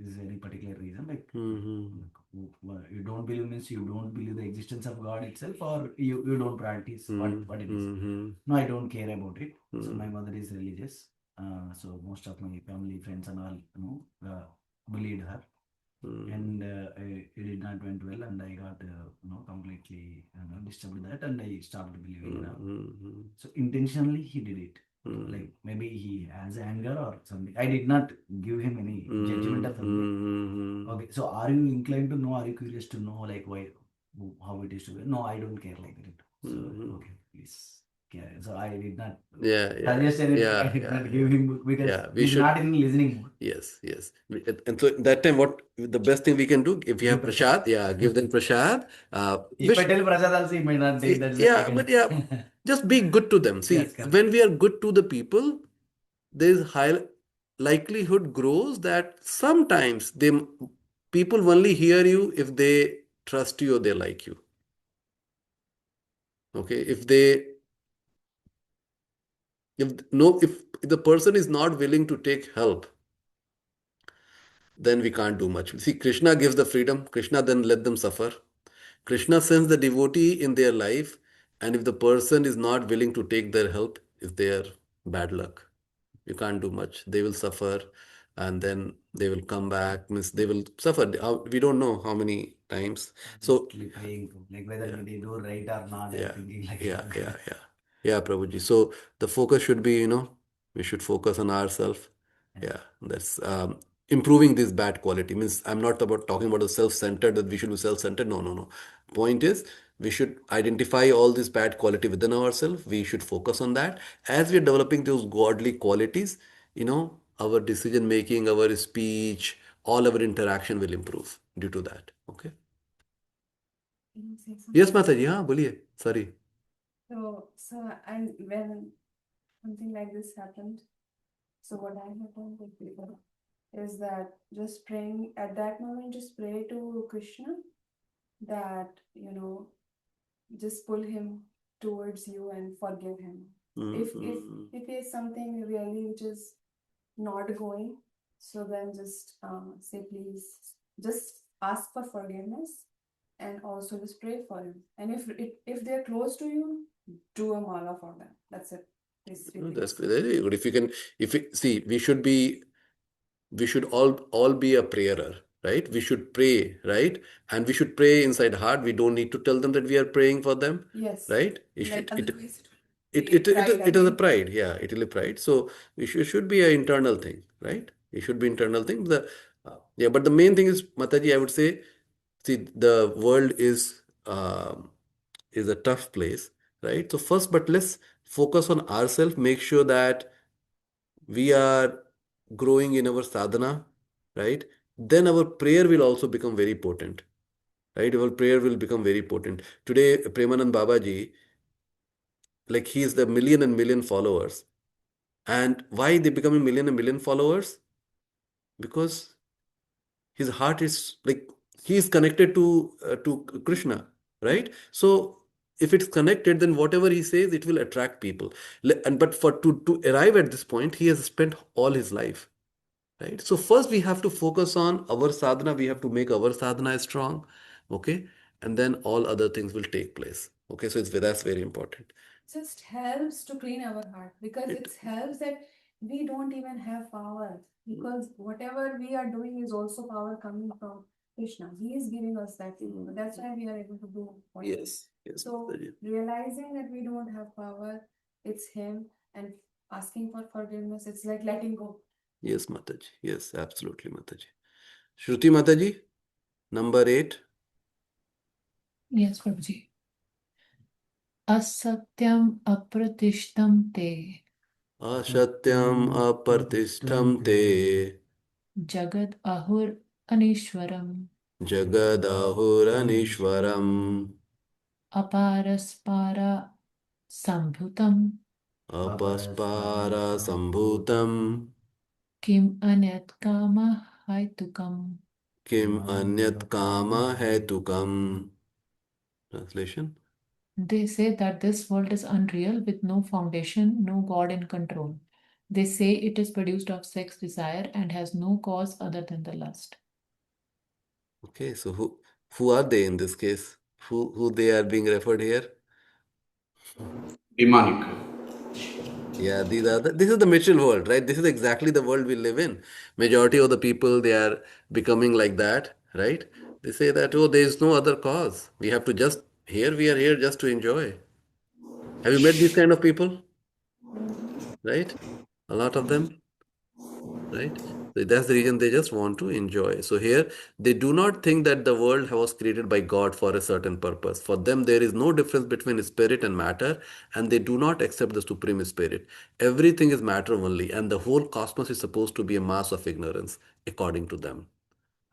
is there any particular reason? Like, mm-hmm, you don't believe means you don't believe the existence of God itself, or you don't practice what it is. mm-hmm, No, I don't care about it. So mm-hmm, my mother is religious. So most of my family, friends, and all, bullied her, and it did not went well, and I got completely disturbed that, and I stopped believing in her. mm-hmm, So intentionally he did it. mm-hmm, Like maybe he has anger or something. I did not give him any judgment or something. mm-hmm, Okay, so are you inclined to know? Are you curious to know like why, how it is to be? No, I don't care like that. So okay, please. Yeah, so I did not yeah, yeah, suggest anything. I yeah, did yeah, not give him book because yeah. We he's should. not in listening mode. Yes, yes. And so that time, what the best thing we can do if we have Give prasad. prasad, yeah, give them prasad. If I tell Prasad also, he might not take that. Yeah, but yeah, just be good to them. See, Yes, correct. when we are good to the people, there is high likelihood grows that sometimes people only hear you if they trust you or they like you. Okay, if the person is not willing to take help, then we can't do much. See, Krishna gives the freedom. Krishna then let them suffer. Krishna sends the devotee in their life, and if the person is not willing to take their help, it's their bad luck. You can't do much. They will suffer, and then they will come back. Means they will suffer. We don't know how many times. So Literally praying to, like whether yeah, they do right or not. I'm yeah, thinking like yeah, that. yeah, yeah, yeah, Prabhuji. So the focus should be, we should focus on ourselves. Yeah, that's improving this bad quality. Means I'm not about talking about the self-centered that we should be self-centered. No, no, no. Point is we should identify all this bad quality within ourselves. We should focus on that. As we're developing those godly qualities, our decision making, our speech, all our interaction will improve due to that. Okay. Can you say Yes, something? Mataji. हाँ बोलिए. Sorry. So, and when something like this happened, so what I have done with people is that just praying at that moment, just pray to Krishna that, just pull him towards you and forgive him. If Mm-hmm. if it is something really which is not going, So then just say please, just ask for forgiveness and also just pray for him. And if they're close to you, do a mala for them. That's it. Please Oh, repeat. that's very good. If you can, if we see, we should all be a prayerer, right? We should pray, right? And we should pray inside heart. We don't need to tell them that we are praying for them, Yes. right? Like otherwise It is a pride, yeah, it will be pride. So it should be an internal thing, right? It should be internal thing. Yeah, but the main thing is, Mataji, I would say, see, the world is a tough place, right? So first, but let's focus on ourselves, make sure that we are growing in our sadhana, right? Then our prayer will also become very potent, right? Our prayer will become very potent. Today, Premanand Babaji, like he is the million and million followers. And why they becoming million and million followers? Because his heart is like he is connected to Krishna, right? So if it's connected, then whatever he says, it will attract people. And but for to arrive at this point, he has spent all his life. Right. So first we have to focus on our sadhana. We have to make our sadhana strong. Okay. And then all other things will take place. Okay. So that's very important. just helps to clean our heart because It, it helps that we don't even have power because whatever we are doing is also power coming from Krishna. He is giving us that thing. That's why we are able to do what we do. yes. So Mataji. realizing that we don't have power, it's him, and asking for forgiveness, it's like letting go. Yes, Mataji. Yes, absolutely, Mataji. Shruti Mataji, number 8. Yes, Prabhuji. Asatyam apratishtam te Ashatyam apartishtam te jagad ahur anishwaram jagadahuranishwaram aparaspara sambhutam apaspara sambhutam kim anyat kama haitukam. kim anyat kama hetukam. Translation. They say that this world is unreal with no foundation, no God in control. They say it is produced of sex desire and has no cause other than the lust. Okay, so who are they in this case? Who they are being referred here? Demonic. Yeah, this is the material world, right? This is exactly the world we live in. Majority of the people they are becoming like that, right? They say that oh, there is no other cause. We have to just here we are here just to enjoy. Have you met these kind of people? Right? A lot of them, right? So that's the reason they just want to enjoy. So here they do not think that the world was created by God for a certain purpose. For them, there is no difference between spirit and matter, and they do not accept the supreme spirit. Everything is matter only, and the whole cosmos is supposed to be a mass of ignorance, according to them,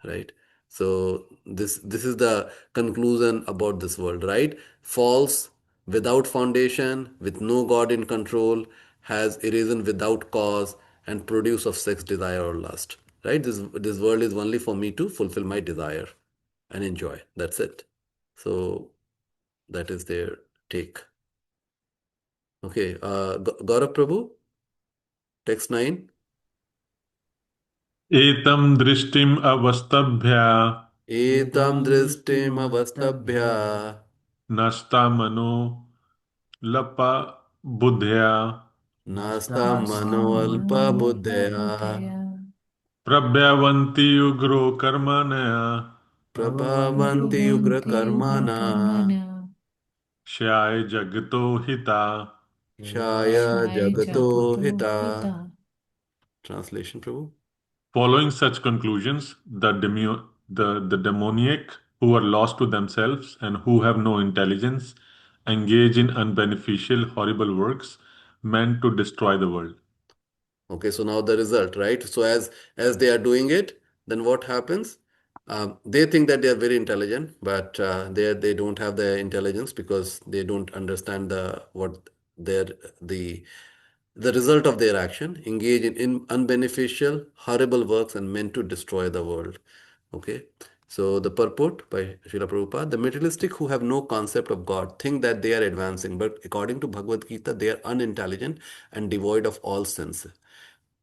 right? So this is the conclusion about this world, right? False, without foundation, with no God in control, has arisen without cause, and produce of sex, desire, or lust, right? This world is only for me to fulfill my desire and enjoy. That's it. So that is their take. Okay, Gaurav Prabhu, text 9. एतं दृष्टिम् अवस्तभ्य Etam drishtim avastabhya नष्टा मनो लपा बुद्धया nasta mano alpa buddhaya Nastamanolpabuddhaya प्रभ्यवन्ति उग्रो कर्मणया prabhavanti ugra prabhavanti ugra karmana karmana श्याय जगतो हिता. shaya shai jagato jagato hita. hita. Translation, Prabhu. Following such conclusions, the demoniac, who are lost to themselves and who have no intelligence, engage in unbeneficial, horrible works meant to destroy the world. Okay, so now the result, right? So as they are doing it, then what happens? They think that they are very intelligent, but they don't have the intelligence because they don't understand their the the result of their action. Engage in unbeneficial, horrible works and meant to destroy the world. Okay. So the purport by Srila Prabhupada, the materialistic who have no concept of God think that they are advancing, but according to Bhagavad Gita, they are unintelligent and devoid of all sense.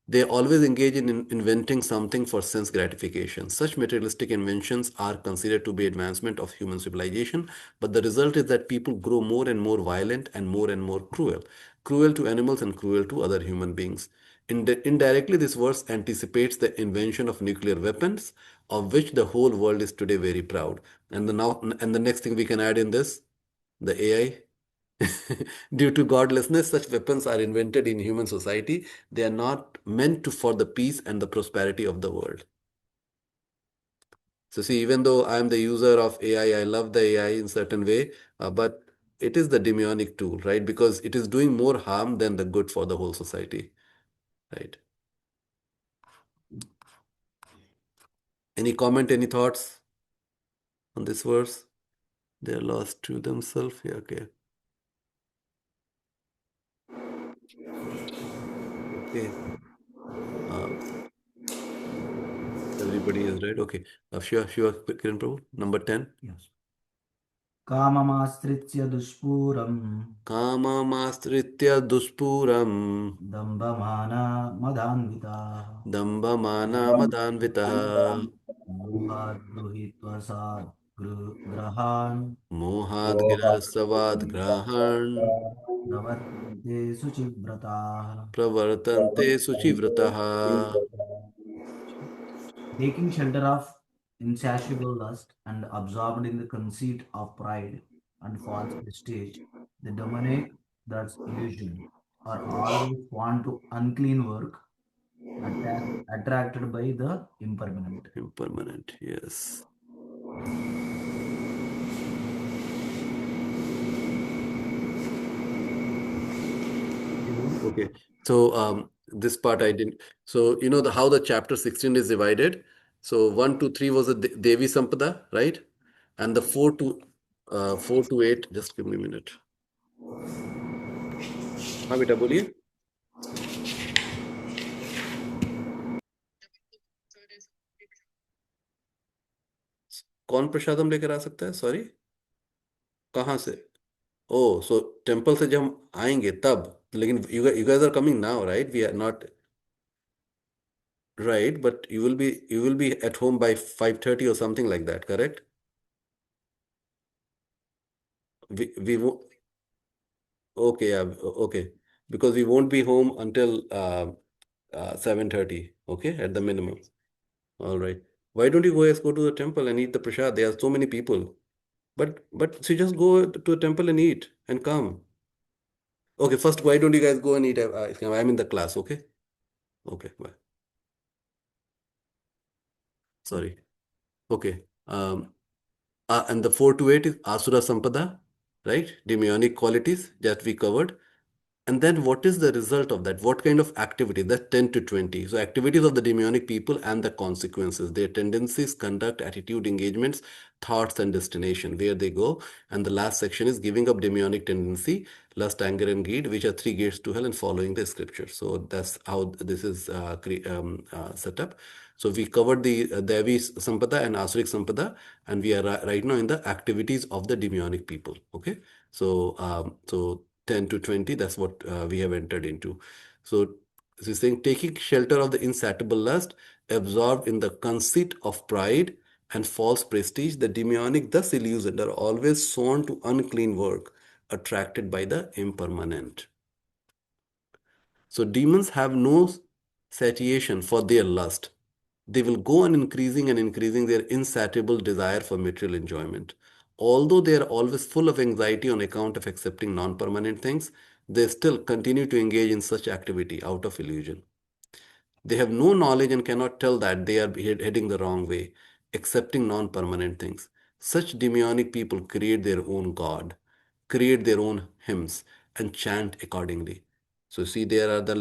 They always engage in inventing something for sense gratification. Such materialistic inventions are considered to be advancement of human civilization, but the result is that people grow more and more violent and more cruel, cruel to animals and cruel to other human beings. Indirectly, this verse anticipates the invention of nuclear weapons, of which the whole world is today very proud. And the next thing we can add in this, the AI. Due to godlessness, such weapons are invented in human society. They are not meant to for the peace and the prosperity of the world. So see, even though I am the user of AI, I love the AI in certain way, but it is the demonic tool, right? Because it is doing more harm than the good for the whole society, right? Any comment, any thoughts on this verse? They are lost to themselves. Yeah, okay. Okay. Uh, everybody is right. Okay. Shiva Kiran Prabhu, number 10. Yes. काममाश्रित्य दुष्पूरम् काममाश्रित्य दुष्पूरम् दम्भमानमदान्विताः दम्भमानमदान्वितः मोहाद् गृहीत्वा सा ग्रहान् मोहाद्गिरसवाद्ग्रहान् प्रवर्तन्ते शुचिव्रताः. प्रवर्तन्ते शुचिव्रतः. Taking shelter of insatiable lust and absorbed in the conceit of pride and false prestige, the demonic, that's illusion, are always fond to unclean work, attracted by the impermanent. Impermanent, yes. Okay. So this part I didn't. So you know how the chapter 16 is divided. So 1 to 3 was a Devi Sampada, right? And the 4 to 8. Just give me a minute. हाँ बेटा बोलिए. कौन प्रसादम लेकर आ सकता है? Sorry, कहाँ से? ओ, सो temple से जब हम आएंगे तब. लेकिन you guys are coming now, right? We are not. Right, but you will be at home by 5:30 or something like that, correct? We won't. Okay, yeah, okay. Because we won't be home until 7:30, okay, at the minimum. All right. Why don't you guys go to the temple and eat the prasad? There are so many people. But so just go to the temple and eat and come. Okay, first, why don't you guys go and eat? I'm in the class, okay? Okay, bye. Sorry. Okay. And the 4 to 8 is Asura Sampada, right? Demonic qualities that we covered. And then what is the result of that? What kind of activity? That's 10 to 20. So activities of the demonic people and the consequences, their tendencies, conduct, attitude, engagements, thoughts, and destination, where they go. And the last section is giving up demonic tendency, lust, anger, and greed, which are 3 gates to hell, and following the scripture. So that's how this is set up. So we covered the Devi Sampada and Asurik Sampada, and we are right now in the activities of the demonic people. Okay. So 10 to 20, that's what we have entered into. So this is saying taking shelter of the insatiable lust, absorbed in the conceit of pride and false prestige, the demonic, thus illusioned, are always sown to unclean work, attracted by the impermanent. So demons have no satiation for their lust. They will go on increasing and increasing their insatiable desire for material enjoyment. Although they are always full of anxiety on account of accepting non-permanent things, they still continue to engage in such activity out of illusion. They have no knowledge and cannot tell that they are heading the wrong way, accepting non-permanent things. Such demonic people create their own God, create their own hymns, and chant accordingly. So see, there are the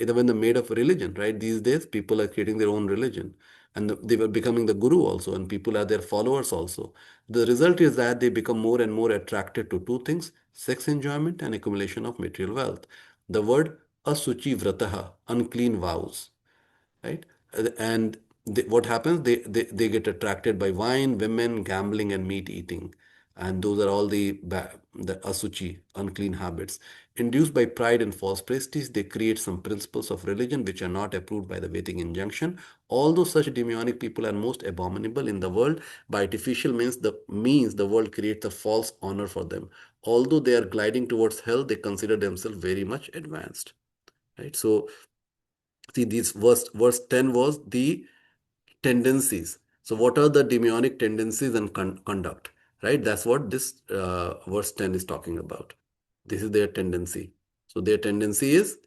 even the made of religion, right? These days, people are creating their own religion, and they were becoming the guru also, and people are their followers also. The result is that they become more and more attracted to two things: sex enjoyment and accumulation of material wealth. The word asuchi vrataha, unclean vows, right? And what happens? They get attracted by wine, women, gambling, and meat eating. And those are all the asuchi, unclean habits. Induced by pride and false prestige, they create some principles of religion which are not approved by the Vedic injunction. Although such demonic people are most abominable in the world, by artificial means the world creates a false honor for them. Although they are gliding towards hell, they consider themselves very much advanced. Right? So see, this verse 10 was the tendencies. So what are the demonic tendencies and conduct? Right? That's what this verse 10 is talking about. This is their tendency. So their tendency is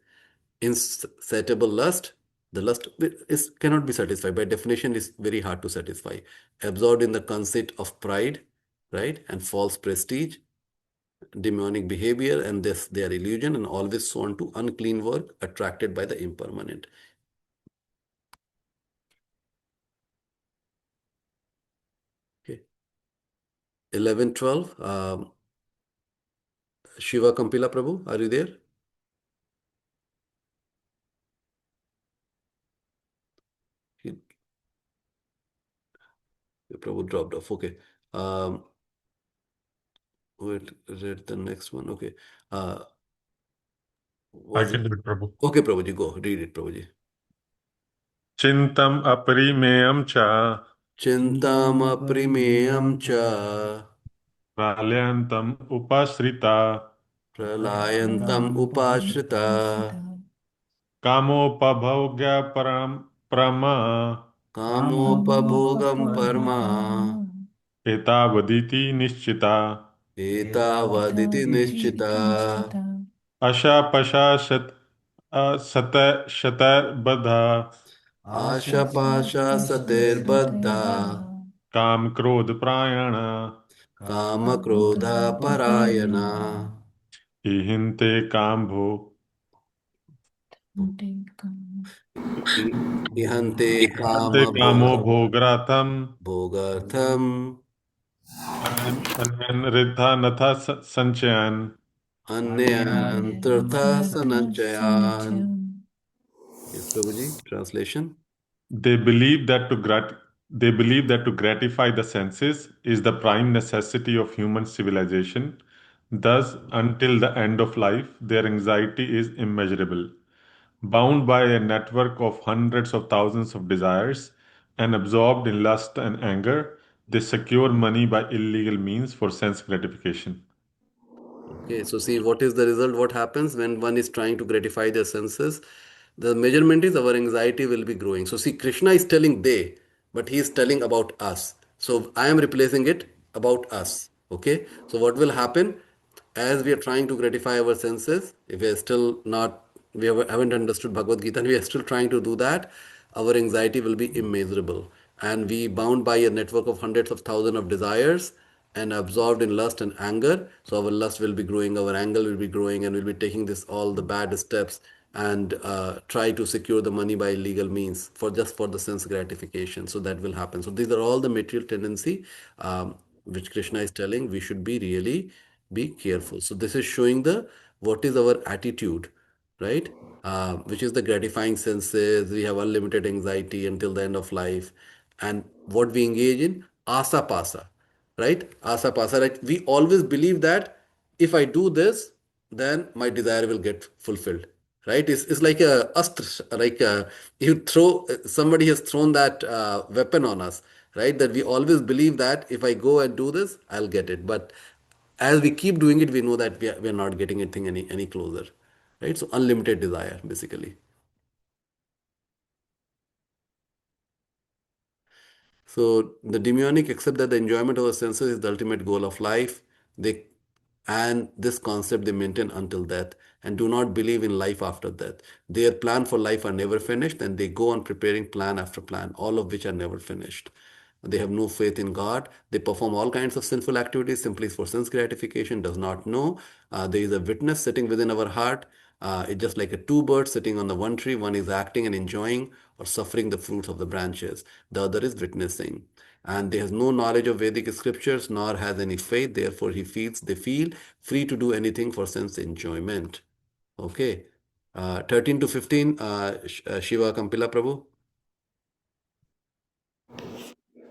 insatiable lust. The lust cannot be satisfied. By definition, is very hard to satisfy. Absorbed in the conceit of pride, right? And false prestige, demonic behavior, and this their illusion, and always sworn to unclean work, attracted by the impermanent. Okay. 11, 12. Shiva Kampila Prabhu, are you there? He, Prabhu dropped off. Okay. Wait, read the next one. Okay. I Was it? can do it, Prabhu. Okay, Prabhuji, go. Read it, Prabhuji. Chintam aparimeam cha Chintamaprimeyam cha pralyantam upasrita pralayantam upashrita kamopabhaugya prama kamopabhogam parma etavaditi nischita etavaditi nischita ashapasha shatar badha ashapasha satir baddha काम क्रोध प्रायण kama krodha parayana इहिन्ते काम भो ihante इहन्ते kama कामो भोगरथम bhogartham अन्यन्रिद्धा नथ संचयन anyantrartha sananchayan. Yes, Prabhuji, translation. they believe that they believe that to gratify the senses is the prime necessity of human civilization. Thus, until the end of life, their anxiety is immeasurable. Bound by a network of hundreds of thousands of desires and absorbed in lust and anger, they secure money by illegal means for sense gratification. Okay, so see what is the result, what happens when one is trying to gratify their senses. The measurement is our anxiety will be growing. So see, Krishna is telling they, but he is telling about us. So I am replacing it about us. Okay, so what will happen as we are trying to gratify our senses, if we are still not, haven't understood Bhagavad Gita and we are still trying to do that, our anxiety will be immeasurable. And we bound by a network of hundreds of thousands of desires and absorbed in lust and anger. So our lust will be growing, our anger will be growing, and we'll be taking this all the bad steps and try to secure the money by illegal means for just for the sense gratification. So that will happen. So these are all the material tendency which Krishna is telling we should be really be careful. So this is showing the what is our attitude, right? Which is the gratifying senses. We have unlimited anxiety until the end of life, and what we engage in asa pasa, right? Asa pasa. Right? We always believe that if I do this, then my desire will get fulfilled. Right? It's like a astra, like you throw somebody has thrown that weapon on us, right? That we always believe that if I go and do this, I'll get it. But as we keep doing it, we know that we are not getting anything any closer, right? So unlimited desire, basically. So the demonic accept that the enjoyment of the senses is the ultimate goal of life. They and this concept they maintain until death and do not believe in life after death. Their plan for life are never finished and they go on preparing plan after plan, all of which are never finished. They have no faith in God. They perform all kinds of sinful activities simply for sense gratification, does not know. There is a witness sitting within our heart. It's just like a two birds sitting on the one tree. One is acting and enjoying or suffering the fruits of the branches. The other is witnessing. And they has no knowledge of Vedic scriptures, nor has any faith. Therefore, they feel free to do anything for sense enjoyment. Okay. 13 to 15, Shiva Kampila Prabhu.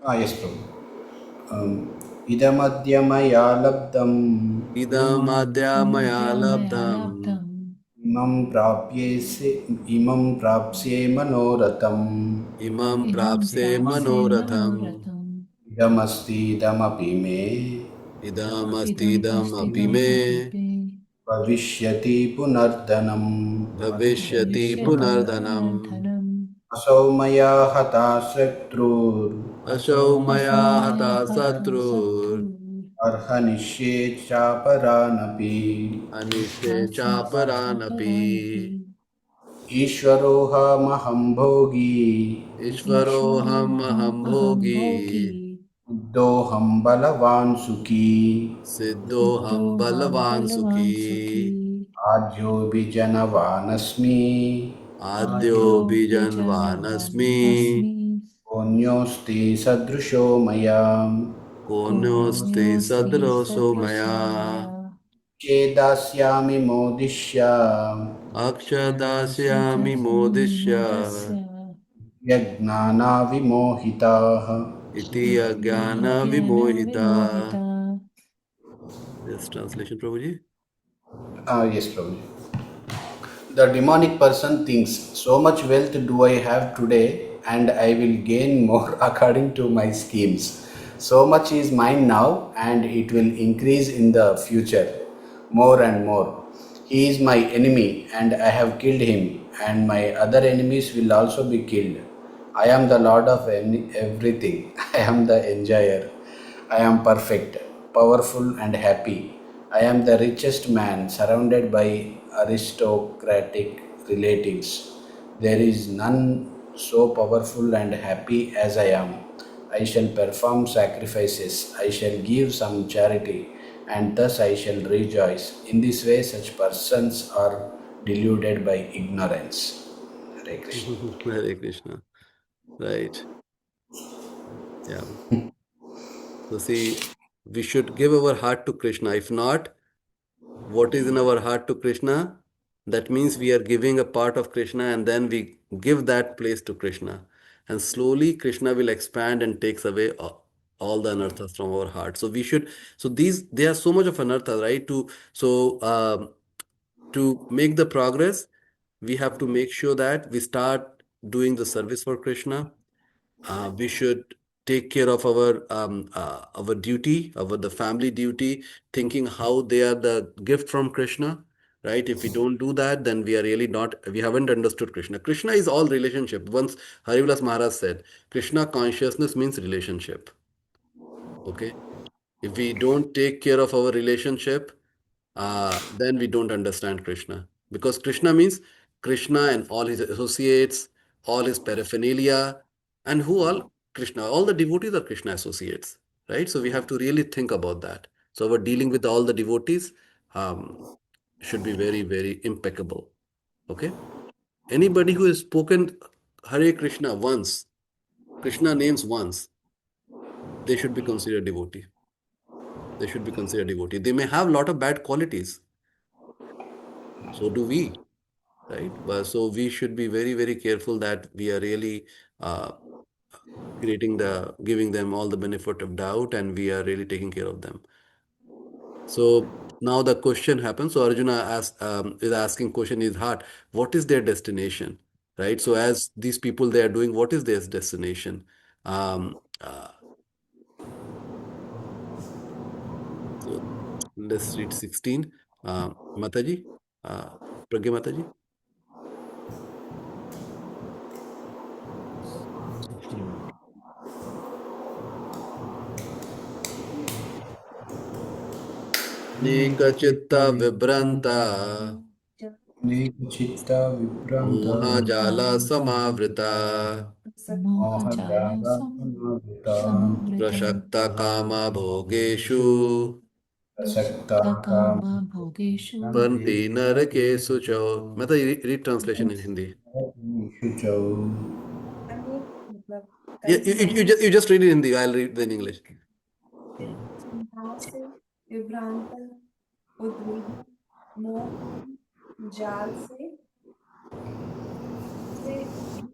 Yes, Prabhu. इदमद्य मया लब्धम् idam adya maya Maya labdham labdam. इमं प्राप्स्ये मनोरथम् imam Imam prapse prapse manoratham manoratham. इदमस्तीदमपि मे idam asti Idam idam api astidam me apipe. भविष्यति पुनर्धनम् bhavishyati Bhavishyati punardhanam punardhanam. असौ मया हता शत्रुर् asau maya Asau hata maya hata satrur satru. अर्हनिष्ये चापरानपि anishe Asisya chaparanapi chaparanapi. ईश्वरोऽहमहं भोगी ishvaroham aham Aham bhogi bhogi. बुद्धोऽहं बलवान् सुखी siddhoham Siddhoham balavan balavan sukhi sukhi. आढ्योऽभिजनवानस्मि adyo Adyo bijanvanasmi bijanvanasmi. पुण्योऽस्ति सदृशो मया konyosti Punyosti sadroso maya sadraso maya. चेदास्यामि मोदिष्य akshadasyami Akshadasmi modishya modasya. यज्ञानाविमोहिताः iti agyana Nijnana vimohita. vimohita. This translation, Prabhuji. Yes, Prabhu. The demonic person thinks, so much wealth do I have today, and I will gain more according to my schemes. So much is mine now, and it will increase in the future more and more. He is my enemy, and I have killed him, and my other enemies will also be killed. I am the Lord of everything. I am the enjoyer. I am perfect, powerful, and happy. I am the richest man surrounded by aristocratic relatives. There is none so powerful and happy as I am. I shall perform sacrifices, I shall give some charity, and thus I shall rejoice. In this way, such persons are deluded by ignorance. Hare Krishna. Hare Krishna. Right. Yeah. So see, we should give our heart to Krishna. If not, what is in our heart to Krishna? That means we are giving a part of Krishna and then we give that place to Krishna. And slowly Krishna will expand and takes away all the anarthas from our heart. So we should, so these, there are so much of anarthas, right? To make the progress, we have to make sure that we start doing the service for Krishna. We should take care of our duty, our the family duty, thinking how they are the gift from Krishna, right? If we don't do that, then we are really not, we haven't understood Krishna. Krishna is all relationship. Once Harivilas Maharaj said, Krishna consciousness means relationship. Okay. If we don't take care of our relationship, then we don't understand Krishna. Because Krishna means Krishna and all his associates, all his paraphernalia, and who all Krishna, all the devotees are Krishna associates, right? So we have to really think about that. So our dealing with all the devotees should be very, very impeccable. Okay? Anybody who has spoken Hare Krishna once, Krishna names once, they should be considered devotee. They should be considered devotee. They may have a lot of bad qualities. So do we, right? But so we should be very, very careful that we are really uh, giving them all the benefit of doubt and we are really taking care of them. So now the question happens. So Arjuna is asking question in his heart, what is their destination? Right? So as these people they are doing, what is their destination? Um, uh, so let's read 16. Mataji, uh, Pragya Mataji. 16. Nikachitta Vibranta Nikuchitta vibranta Mohajala Samavrita Mohajala mohajala samavita samavrita. Prashakta Kama Bhogeshu prasakta Sakama kama bhogeshu. Panti Narakesu Chau. Mata, read translation in Hindi. शुचौ अनेक मतलब Yeah, कई बार you just read it in Hindi. I'll read it in English. चिंताओं से विभ्रांत उद्विग्न मोह की जाल से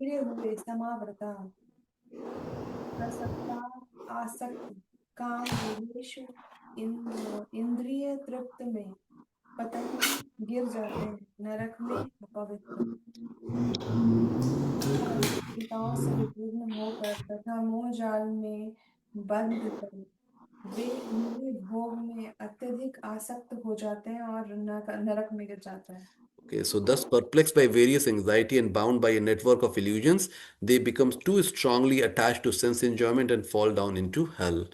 घिरे हुए समावृता प्रसक्ता आसक्त काम विवेशु इंद्रिय तृप्त में पतंगे गिर जाते हैं, नरक में अपवित्र चिंताओं से विभिन्न होकर तथा मोह जाल में बंध कर वे इंद्रिय भोग में अत्यधिक आसक्त हो जाते हैं और नरक में गिर जाते हैं. Okay, so thus perplexed by various anxiety and bound by a network of illusions, they become too strongly attached to sense enjoyment and fall down into hell.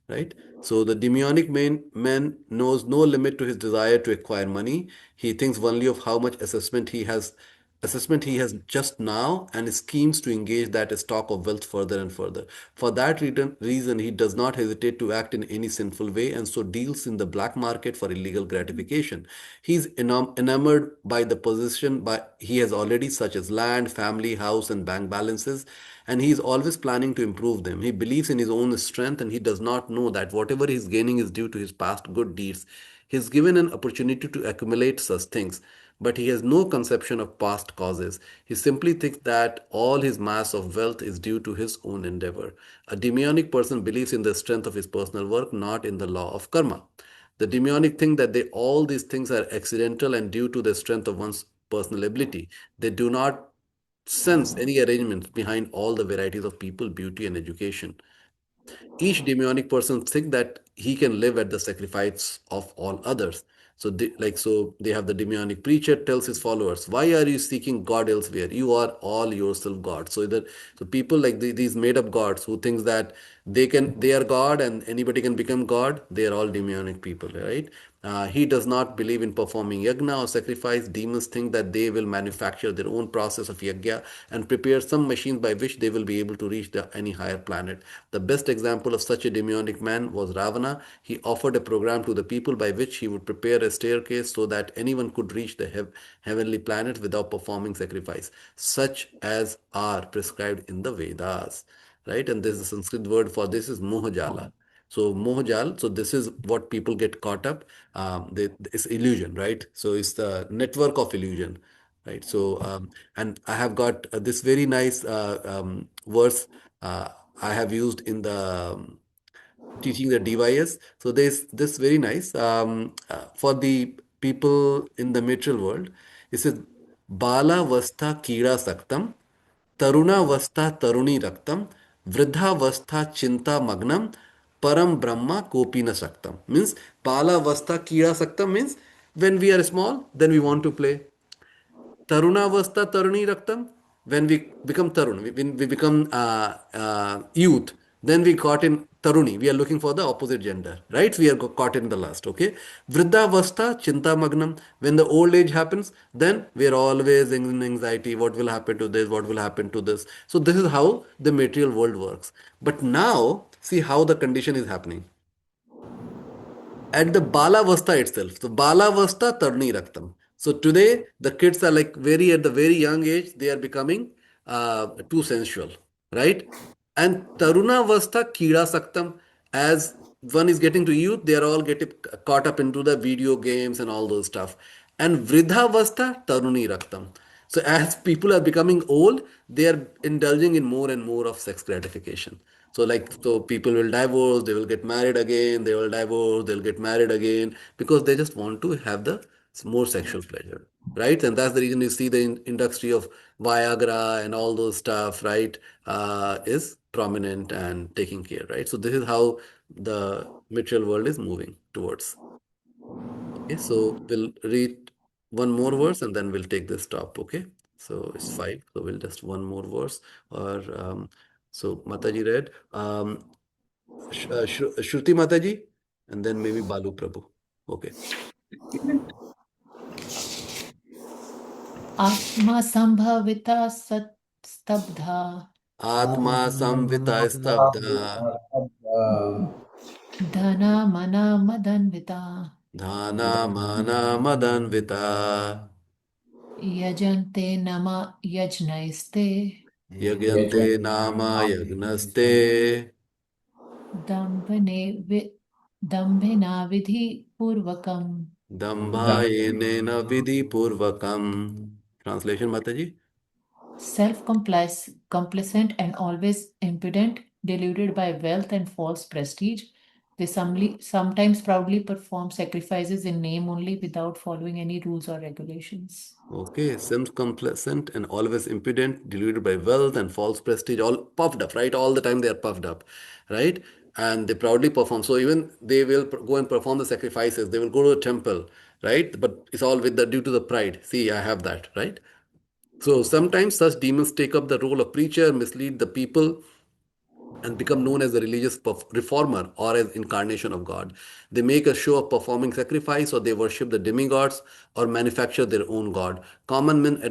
Right? So the demonic man knows no limit to his desire to acquire money. He thinks only of how much assessment he has just now and schemes to engage that stock of wealth further and further. For that reason, he does not hesitate to act in any sinful way and so deals in the black market for illegal gratification. He is enamored by the position he has already, such as land, family, house, and bank balances, and he is always planning to improve them. He believes in his own strength and he does not know that whatever he is gaining is due to his past good deeds. He is given an opportunity to accumulate such things, but he has no conception of past causes. He simply thinks that all his mass of wealth is due to his own endeavor. A demonic person believes in the strength of his personal work, not in the law of karma. The demonic think that all these things are accidental and due to the strength of one's personal ability. They do not sense any arrangements behind all the varieties of people, beauty, and education. Each demonic person think that he can live at the sacrifice of all others. So they have the demonic preacher tells his followers, why are you seeking God elsewhere? You are all yourself God. So people like these made up gods who thinks that they are God and anybody can become God, they are all demonic people, right? He does not believe in performing yagna or sacrifice. Demons think that they will manufacture their own process of yagya and prepare some machines by which they will be able to reach any higher planet. The best example of such a demonic man was Ravana. He offered a program to the people by which he would prepare a staircase so that anyone could reach the heavenly planet without performing sacrifice, such as are prescribed in the Vedas. Right? And there's a Sanskrit word for this is mohajala. So mohjal, so this is what people get caught up. It's illusion, right? So it's the network of illusion, right? And I have got this very nice verse I have used in the teaching the DYS. So there's this very nice for the people in the material world. It says, Bala Vastha Kira Saktam, Tarunavastha Taruni Raktam, Vridhavastha Chinta Magnam, Param Brahma Kopina Saktam. Means Balavastha Kira Saktam means when we are small, then we want to play. Tarunavastha Taruni Raktam, when we become Tarun, when we become youth, then we caught in Taruni. We are looking for the opposite gender, right? We are caught in the lust, okay? Vrinddavastha Chinta Magnam, when the old age happens, then we are always in anxiety. What will happen to this? What will happen to this? So, this is how the material world works. But now, see how the condition is happening at the Balavastha itself. So Balavastha Tarni Raktam. So today the kids are like very at the very young age they are becoming too sensual, right? And Taruna Vastha Kira Saktam, as one is getting to youth, they are all getting caught up into the video games and all those stuff. And Vridha Vastha Taruni Raktam. So as people are becoming old, they are indulging in more and more of sex gratification. So people will divorce, they will get married again, they will divorce, they'll get married again because they just want to have the more sexual pleasure, right? And that's the reason you see the industry of Viagra and all those stuff, right, is prominent and taking care, right? So this is how the material world is moving towards. Okay, so we'll read one more verse and then we'll take this stop. Okay, so it's five. So we'll just one more verse. Or so Mataji read Shruti Mataji, and then maybe Balu Prabhu. Okay. Atma sambhavita sat stabdha Atma samvita stabdha dhana mana madanvita dhana mana madanvita yajante nama yajnaiste yagyante nama yagnaste dambhane dambhina vidhi purvakam. dambhayenena vidhi purvakam. Translation, Mataji? Self-complacent and always impudent, deluded by wealth and false prestige, They sometimes proudly perform sacrifices in name only without following any rules or regulations. Okay, self-complacent and always impudent, deluded by wealth and false prestige, all puffed up, right? All the time they are puffed up, right? And they proudly perform. So even they will go and perform the sacrifices. They will go to the temple, right? But it's all with the due to the pride. See, I have that, right? So sometimes such demons take up the role of preacher, mislead the people, and become known as a religious reformer or as incarnation of God. They make a show of performing sacrifice, or they worship the demigods or manufacture their own God. Common men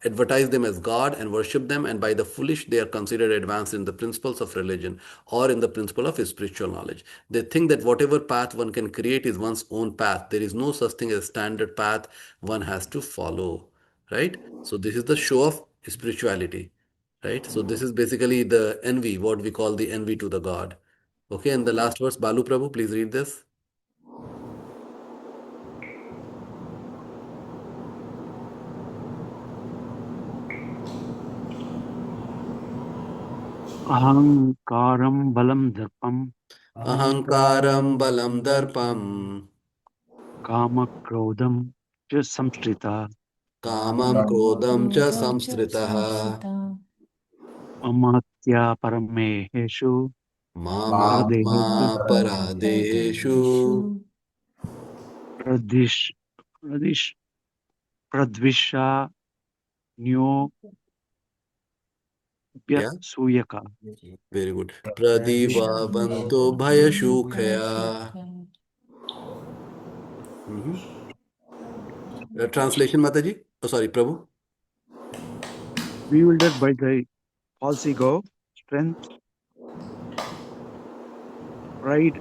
advertise them as God and worship them, and by the foolish they are considered advanced in the principles of religion or in the principle of spiritual knowledge. They think that whatever path one can create is one's own path. There is no such thing as standard path one has to follow, right? So this is the show of spirituality, right? So this is basically the envy, what we call the envy to the God. Okay, and the last verse, Balu Prabhu, please read this. Ahankaram balam dharpam Ahankaram balam darpam kama krodam cha samstrita kamam krodam cha Krodam cha samsritaha samsrita amatya parameheshu mamatma pradehesu paradeshu. Paradeshu pradish pradish pradvisha nyo Yeah, suyaka. very good. Pradivavanto bhayashukhaya. Bhayashukha. Mhm. Translation, Mataji? Oh, sorry, Prabhu. Bewildered by the false ego, strength, pride,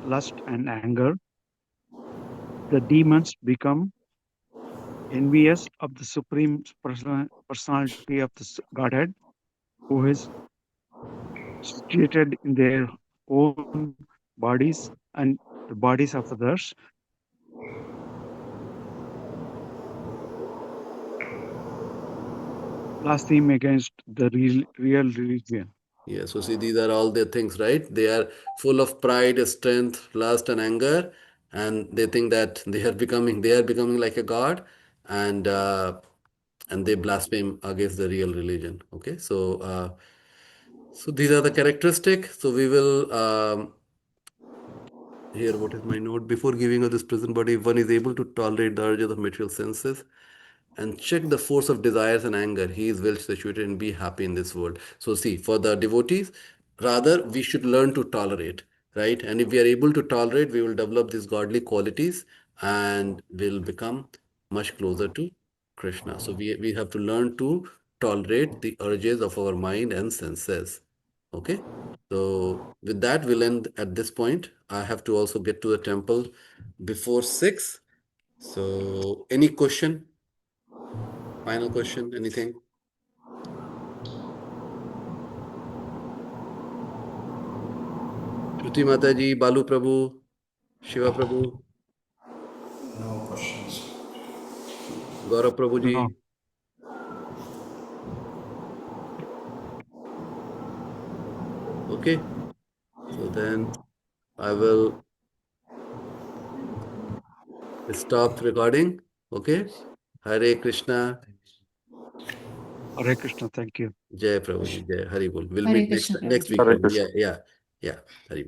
lust, and anger, the demons become envious of the supreme personality of the Godhead, who is situated in their own bodies and the bodies of others, blaspheme against the real religion. Yeah, so see, these are all the things, right? They are full of pride, strength, lust, and anger, and they think that they are becoming like a god, and and they blaspheme against the real religion. Okay, so these are the characteristics. So we will here. What is my note? Before giving of this present body, if one is able to tolerate the urges of material senses and check the force of desires and anger, he is well situated and be happy in this world. So, see, for the devotees, rather, we should learn to tolerate, right? And if we are able to tolerate, we will develop these godly qualities and will become much closer to Krishna. So, we have to learn to tolerate the urges of our mind and senses. Okay. So, with that, we'll end at this point. I have to also get to the temple before 6. So, any question? Final question, anything? Shruti Mataji, Balu Prabhu, Shiva Prabhu, No questions. Gaurav Prabhu No, ji. Okay, so then I will stop recording. Okay, Hare Krishna, Hare Krishna, thank you. Jai Prabhu ji, Jai Hari Bol. We'll Hare meet next Krishna next Prabhuji. week, Hare Prabhu. Krishna. Yeah, yeah, yeah. Hari.